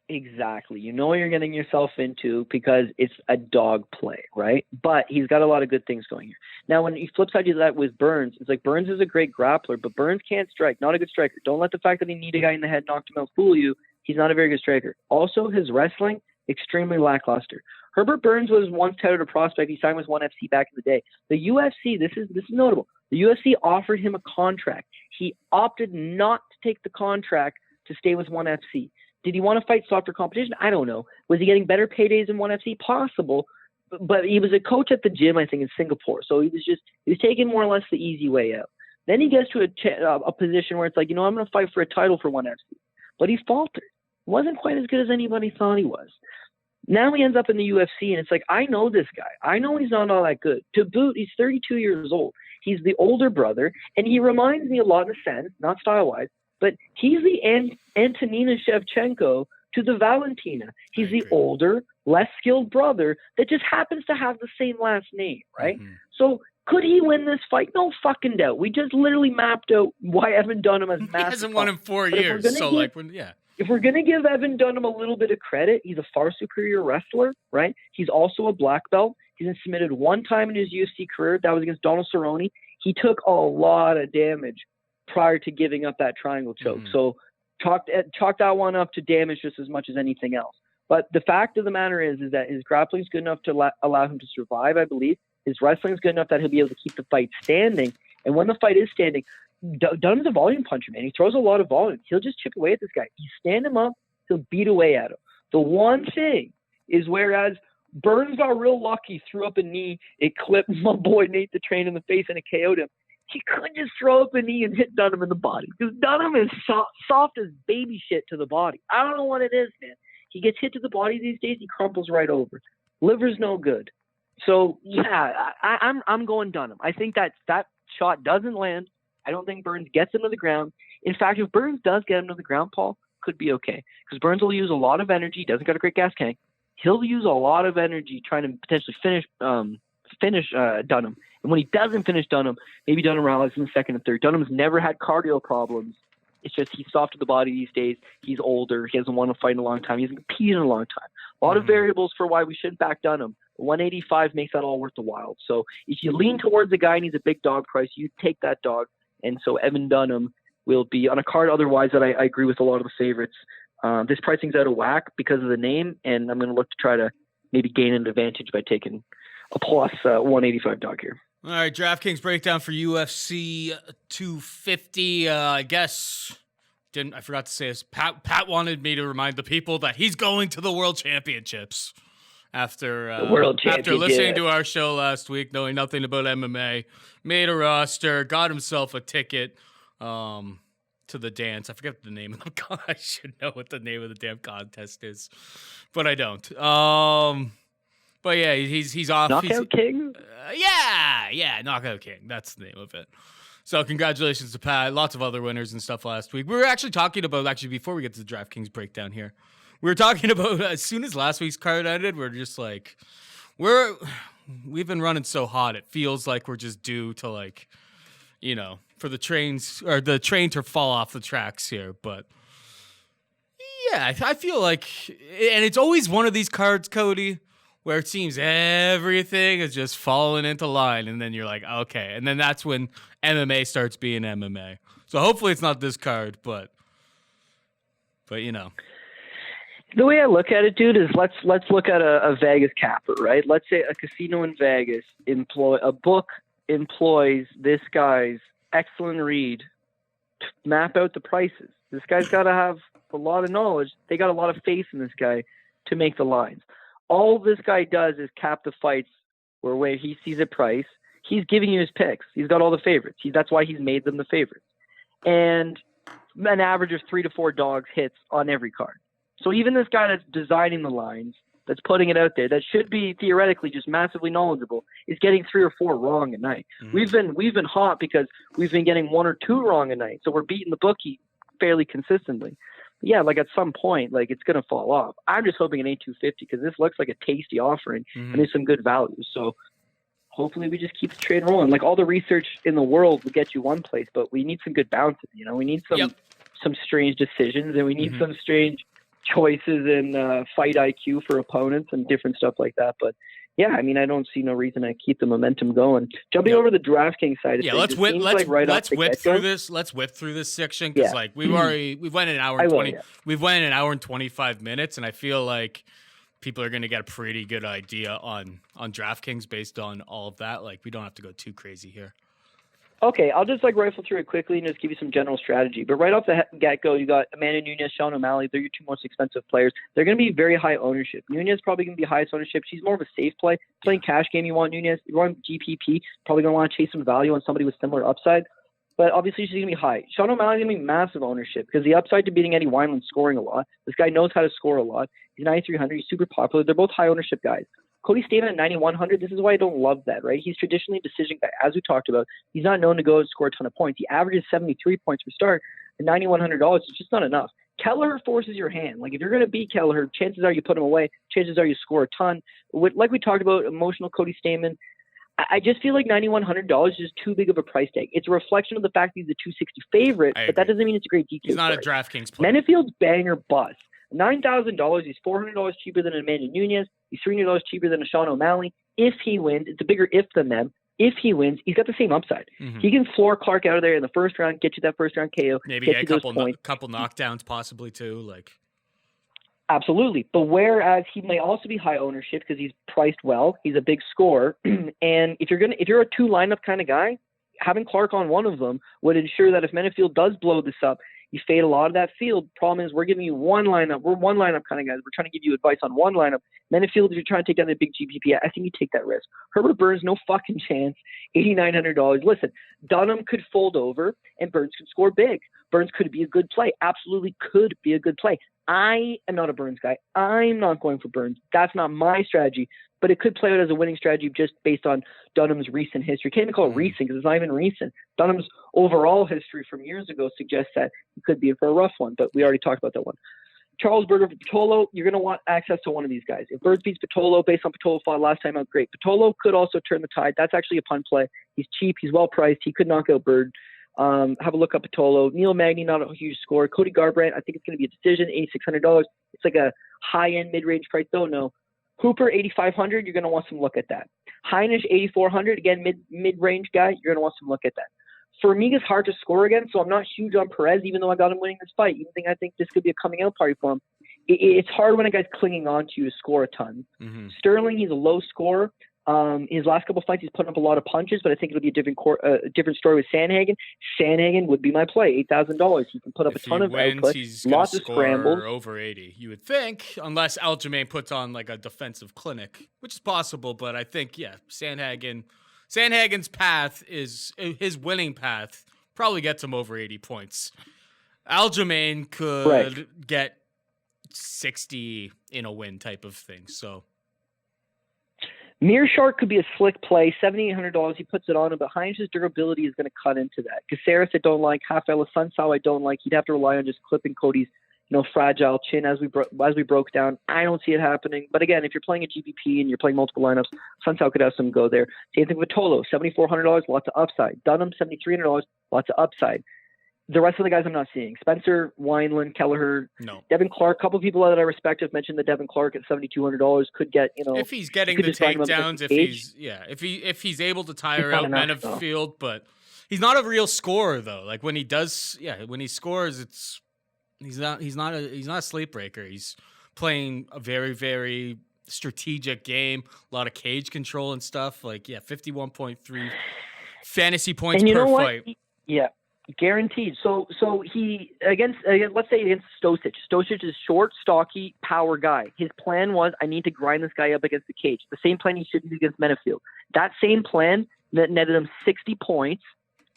Exactly. You know what you're getting yourself into because it's a dog play, right? But he's got a lot of good things going here. Now, when you flip side to that with Burns, it's like Burns is a great grappler, but Burns can't strike. Not a good striker. Don't let the fact that he need a guy in the head knock him out fool you. He's not a very good striker. Also, his wrestling, extremely lackluster. Herbert Burns was once touted a prospect. He signed with ONE FC back in the day. The UFC, this is notable. The UFC offered him a contract. He opted not to take the contract to stay with ONE FC. Did he want to fight softer competition? I don't know. Was he getting better paydays in ONE FC? Possible. But he was a coach at the gym, I think, in Singapore. So he was taking more or less the easy way out. Then he gets to a position where it's like, I'm going to fight for a title for ONE FC. But he faltered. Wasn't quite as good as anybody thought he was. Now he ends up in the UFC, and it's like, I know this guy. I know he's not all that good. To boot, he's 32 years old. He's the older brother, and he reminds me a lot in a sense, not style-wise, but he's the Antonina Shevchenko to the Valentina. He's the older, less skilled brother that just happens to have the same last name, right? Mm-hmm. So could he win this fight? No fucking doubt. We just literally mapped out why Evan Dunham has massive. He hasn't won in 4 years, so if we're going to give Evan Dunham a little bit of credit, he's a far superior wrestler, right? He's also a black belt. He's been submitted one time in his UFC career. That was against Donald Cerrone. He took a lot of damage prior to giving up that triangle choke. Mm-hmm. So chalk that one up to damage just as much as anything else. But the fact of the matter is that his grappling is good enough to allow him to survive, I believe. His wrestling is good enough that he'll be able to keep the fight standing. And when the fight is standing, Dunham's a volume puncher, man. He throws a lot of volume. He'll just chip away at this guy. You stand him up, he'll beat away at him. The one thing is whereas Burns got real lucky, threw up a knee, it clipped my boy Nate the Train in the face and it KO'd him. He couldn't just throw up a knee and hit Dunham in the body because Dunham is soft as baby shit to the body. I don't know what it is, man. He gets hit to the body these days, he crumples right over. Liver's no good. So, yeah, I'm going Dunham. I think that shot doesn't land. I don't think Burns gets him to the ground. In fact, if Burns does get him to the ground, Paul, could be okay. Because Burns will use a lot of energy. Doesn't got a great gas tank. He'll use a lot of energy trying to potentially finish Dunham. And when he doesn't finish Dunham, maybe Dunham rallies in the second and third. Dunham's never had cardio problems. It's just he's soft to the body these days. He's older. He hasn't won a fight in a long time. He hasn't competed in a long time. A lot of variables for why we should back Dunham. 185 makes that all worth the while. So if you lean towards a guy and he's a big dog price, you take that dog. And so Evan Dunham will be on a card otherwise that I agree with a lot of the favorites. This pricing's out of whack because of the name, and I'm going to look to try to maybe gain an advantage by taking a plus 185 dog here. All right, DraftKings breakdown for UFC 250. I guess I forgot to say this. Pat wanted me to remind the people that he's going to the World Championships after listening to our show last week, knowing nothing about MMA. Made a roster, got himself a ticket to the dance. I forget the name of the I should know what the name of the damn contest is, but I don't. But yeah, he's off. Knockout King? Yeah, Knockout King. That's the name of it. So congratulations to Pat. Lots of other winners and stuff last week. We were actually talking about, before we get to the DraftKings breakdown here, we were talking about as soon as last week's card ended, we're just like, we we've been running so hot. It feels like we're just due to like, for the train to fall off the tracks here. But yeah, I feel like, and it's always one of these cards, Cody, where it seems everything is just falling into line, and then you're like, okay, and then that's when MMA starts being MMA. So hopefully it's not this card, but The way I look at it, dude, is let's look at a Vegas capper, right? Let's say a casino in Vegas employs this guy's excellent read to map out the prices. This guy's got to have a lot of knowledge. They got a lot of faith in this guy to make the lines. All this guy does is cap the fights where he sees a price. He's giving you his picks. He's got all the favorites. That's why he's made them the favorites. And an average of 3 to 4 dogs hits on every card. So even this guy that's designing the lines, that's putting it out there, that should be theoretically just massively knowledgeable, is getting 3 or 4 wrong a night. Mm-hmm. We've been hot because we've been getting 1 or 2 wrong a night. So we're beating the bookie fairly consistently. But yeah, like at some point, like it's going to fall off. I'm just hoping an 8-250 because this looks like a tasty offering and there's some good value. So hopefully we just keep the trade rolling. Like all the research in the world will get you one place, but we need some good bounces. We need some strange decisions, and we need some strange choices in fight IQ for opponents and different stuff like that. But yeah, I mean, I don't see no reason to keep the momentum going. Jumping over the DraftKings side of things. Let's whip through this. Let's whip through this section because we've went an hour and 20. We've went an hour and 25 minutes, and I feel like people are going to get a pretty good idea on DraftKings based on all of that. Like, we don't have to go too crazy here. Okay, I'll just rifle through it quickly and just give you some general strategy. But right off the get-go, you got Amanda Nunes, Sean O'Malley. They're your 2 most expensive players. They're going to be very high ownership. Nunes probably going to be highest ownership. She's more of a safe play. Playing cash game, you want Nunes. You want GPP, probably going to want to chase some value on somebody with similar upside. But obviously she's going to be high. Sean O'Malley's going to be massive ownership because the upside to beating Eddie Wineland scoring a lot. This guy knows how to score a lot. He's 9,300. He's super popular. They're both high ownership guys. Cody Saftic at 9,100, this is why I don't love that, right? He's traditionally a decision guy, as we talked about. He's not known to go and score a ton of points. He averages 73 points per start, and $9,100 is just not enough. Kelleher forces your hand. Like, if you're going to beat Kelleher, chances are you put him away. Chances are you score a ton. Like we talked about, emotional Cody Stamman, I just feel like $9,100 is just too big of a price tag. It's a reflection of the fact that he's a 260 favorite, but that doesn't mean it's a great DK. He's not a DraftKings player. Menifield's banger bust. $9,000, he's $400 cheaper than Amanda Nunes. He's $300 cheaper than a Sean O'Malley. If he wins, it's a bigger if than them. If he wins, he's got the same upside. Mm-hmm. He can floor Clark out of there in the first round, get you that first round KO. Maybe get a couple knockdowns possibly too. Absolutely. But whereas he may also be high ownership because he's priced well, he's a big scorer. And if you're a 2 lineup kind of guy, having Clark on one of them would ensure that if Menifield does blow this up, you fade a lot of that field. Problem is, we're giving you one lineup. We're one lineup kind of guys. We're trying to give you advice on one lineup. Menifield, if you're trying to take down the big GPP, I think you take that risk. Herbert Burns, no fucking chance. $8,900. Listen, Dunham could fold over, and Burns could score big. Burns could be a good play. Absolutely could be a good play. I am not a Burns guy. I'm not going for Burns. That's not my strategy. But it could play out as a winning strategy just based on Dunham's recent history. Can't even call it recent because it's not even recent. Dunham's overall history from years ago suggests that he could be in for a rough one, but we already talked about that one. Charles Byrd over Pitolo, you're going to want access to one of these guys. If Byrd beats Pitolo based on Pitolo fought last time out, great. Pitolo could also turn the tide. That's actually a punt play. He's cheap. He's well priced. He could knock out Byrd. Have a look up Pitolo. Neil Magny, not a huge score. Cody Garbrandt, I think it's going to be a decision, $8,600. It's like a high-end mid-range price. Don't know. Hooper, $8,500, you're going to want some look at that. Heinisch, $8,400, again, mid-range guy, you're going to want some look at that. Formiga's hard to score again, so I'm not huge on Perez, even though I got him winning this fight. I think this could be a coming-out party for him. It's hard when a guy's clinging on to you to score a ton. Mm-hmm. Sterling, he's a low scorer. His last couple fights, he's putting up a lot of punches, but I think it'll be a different story with Sandhagen. Sandhagen would be my play, $8,000. He can put up a ton of output, lots of scrambles. Over 80, you would think, unless Aljamain puts on like a defensive clinic, which is possible. But I think, Sandhagen's path is his winning path. Probably gets him over 80 points. Aljamain could get 60 in a win type of thing. So. Meerschaert could be a slick play, $7,800. He puts it on him, but Heinisch's durability is going to cut into that. Caceres I don't like. Half Assuncao I don't like. He'd have to rely on just clipping Cody's fragile chin as we broke down. I don't see it happening. But again, if you're playing a GPP and you're playing multiple lineups, Assuncao could have some go there. Same thing with Pitolo, $7,400, lots of upside. Dunham, $7,300, lots of upside. The rest of the guys I'm not seeing. Spencer, Wineland, Kelleher, No. Devin Clark. A couple of people that I respect have mentioned that Devin Clark at $7,200 could get, if he's getting the takedowns, if he's able to tire out Menifield, but he's not a real scorer though. Like when he does, when he scores, he's not a sleep breaker. He's playing a very, very strategic game, a lot of cage control and stuff. 51.3 fantasy points per fight. Yeah. Guaranteed. So he let's say against Stosic. Stosic is short, stocky, power guy. His plan was, I need to grind this guy up against the cage. The same plan he should use against Menifield. That same plan that netted him 60 points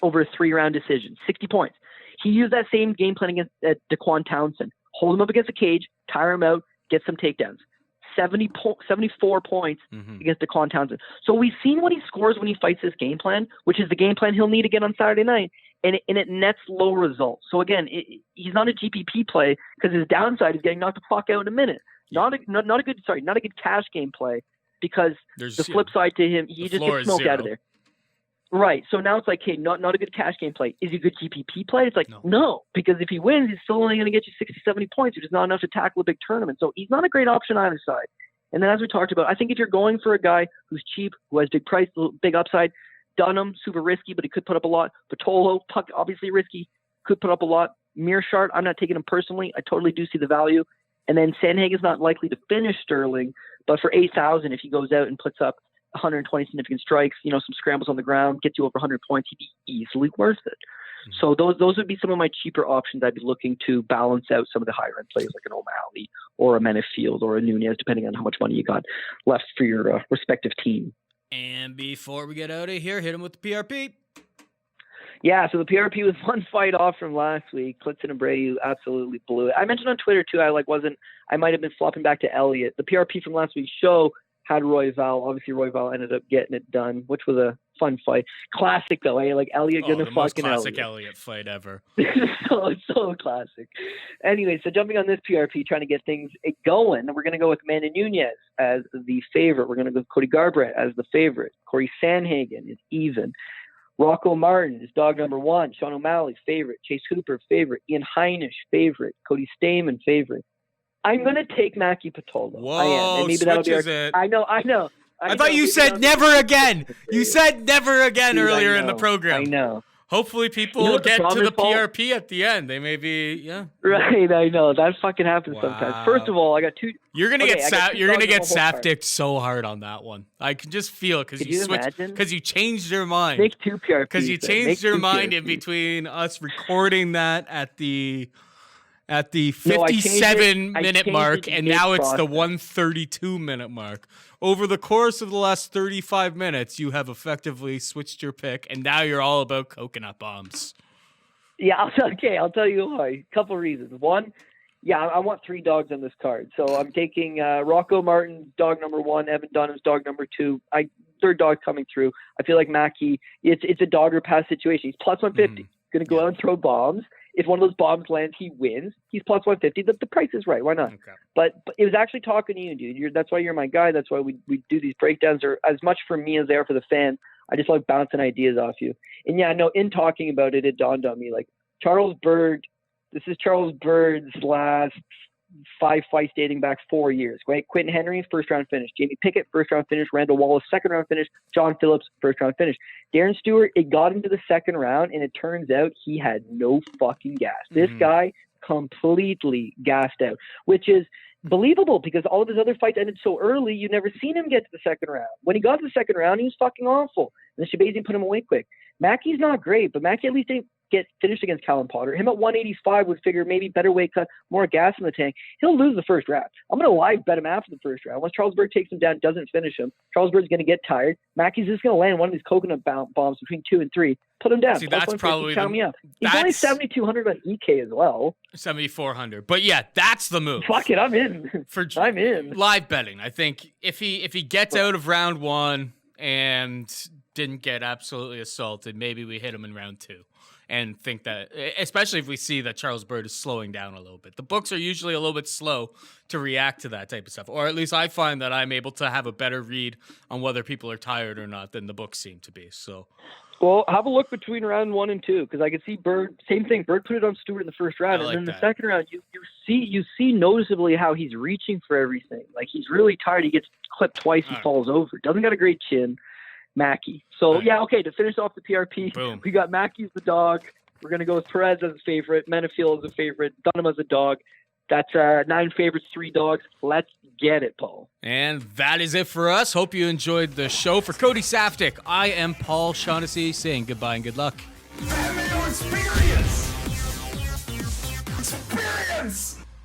over a 3-round decision. 60 points. He used that same game plan against Daquan Townsend. Hold him up against the cage, tire him out, get some takedowns. 74 points against Daquan Townsend. So we've seen what he scores when he fights this game plan, which is the game plan he'll need again on Saturday night. And it nets low results. So again, he's not a GPP play because his downside is getting knocked the fuck out in a minute. Not a good cash game play because the flip side to him, he just gets smoked out of there. Right. So now it's like, hey, not a good cash game play. Is he a good GPP play? It's like, no, because if he wins, he's still only going to get you 60, 70 points, which is not enough to tackle a big tournament. So he's not a great option either side. And then as we talked about, I think if you're going for a guy who's cheap, who has big price, big upside, Dunham, super risky, but he could put up a lot. Pitolo, Puck, obviously risky, could put up a lot. Meerschaert, I'm not taking him personally. I totally do see the value. And then Sandhagen's not likely to finish Sterling, but for 8,000, if he goes out and puts up 120 significant strikes, some scrambles on the ground, gets you over 100 points, he'd be easily worth it. So those would be some of my cheaper options I'd be looking to balance out some of the higher end plays like an O'Malley or a Menifield or a Nunes, depending on how much money you got left for your respective team. And before we get out of here, hit him with the PRP. Yeah, so the PRP was one fight off from last week. Clifton and Brady absolutely blew it. I mentioned on Twitter too, I might have been flopping back to Elliott. The PRP from last week's show had Royval. Obviously, Royval ended up getting it done, which was a fun fight. Classic though, eh? Like Elliott gonna fucking most classic Elliott fight ever. so classic. Anyway, so jumping on this PRP, trying to get things going, we're gonna go with Manny Nunes as the favorite. We're gonna go with Cody Garbrandt as the favorite. Corey Sandhagen is even. Rocco Martin is dog number 1. Sean O'Malley favorite. Chase Hooper favorite. Ian Heinisch favorite. Cody Stamman favorite. I'm going to take Magny Pitolo. Whoa, I am. And maybe that'll be it. I know. I thought you said never again. You said never again earlier in the program. I know. Hopefully people will get to the PRP at the end. They may be, Right, I know. That fucking happens sometimes. First of all, I got 2. You're gonna get Saftic so hard on that one. I can just feel it because you changed your mind. Make 2 PRPs. Because you changed your mind in between us recording that at the 57-minute mark, and now it's the 132-minute mark. Over the course of the last 35 minutes, you have effectively switched your pick, and now you're all about coconut bombs. Yeah, I'll tell you why. A couple reasons. One, I want 3 dogs on this card. So I'm taking Rocco Martin, dog number 1, Evan Dunham's dog number 2. Third dog coming through. I feel like Magny, it's a dog or pass situation. He's plus 150. Going to go out and throw bombs. If one of those bombs lands, he wins. He's plus 150. The price is right. Why not? Okay. But it was actually talking to you, dude. That's why you're my guy. That's why we do these breakdowns. Are as much for me as they are for the fan. I just like bouncing ideas off you. And in talking about it, it dawned on me like Charles Byrd. This is Charles Byrd's last 5 fights dating back 4 years. Right? Quentin Henry, first round finish. Jamie Pickett, first round finish. Randall Wallace, second round finish. John Phillips, first round finish. Darren Stewart, it got into the second round, and it turns out he had no fucking gas. This guy completely gassed out, which is believable because all of his other fights ended so early, you've never seen him get to the second round. When he got to the second round, he was fucking awful. And the Shabazian put him away quick. Mackey's not great, but Mackey at least didn't get finished against Callum Potter. Him at 185 would figure maybe better weight cut, more gas in the tank. He'll lose the first round. I'm going to live bet him after the first round. Once Charles Byrd takes him down, doesn't finish him, Charles Byrd's going to get tired. Mackey's just going to land one of these coconut bombs between 2 and 3. Put him down. See, that's probably count me up. He's only 7,200 on EK as well. 7,400. But yeah, that's the move. Fuck it, I'm in. I'm in. Live betting. I think if he gets out of round 1 and didn't get absolutely assaulted, maybe we hit him in round 2. And think that, especially if we see that Charles Byrd is slowing down a little bit. The books are usually a little bit slow to react to that type of stuff. Or at least I find that I'm able to have a better read on whether people are tired or not than the books seem to be. So, well, have a look between round 1 and 2, because I could see Byrd, same thing. Byrd put it on Stewart in the first round. I like and then that. the second round, you see noticeably how he's reaching for everything. Like, he's really tired. He gets clipped twice. He falls over. Doesn't got a great chin. Mackie. So, yeah, okay, to finish off the PRP, Boom. we got Mackey's the dog. We're going to go with Perez as a favorite, Menifield as a favorite, Dunham as a dog. That's 9 favorites, 3 dogs. Let's get it, Paul. And that is it for us. Hope you enjoyed the show. For Cody Saftic, I am Paul Shaughnessy saying goodbye and good luck.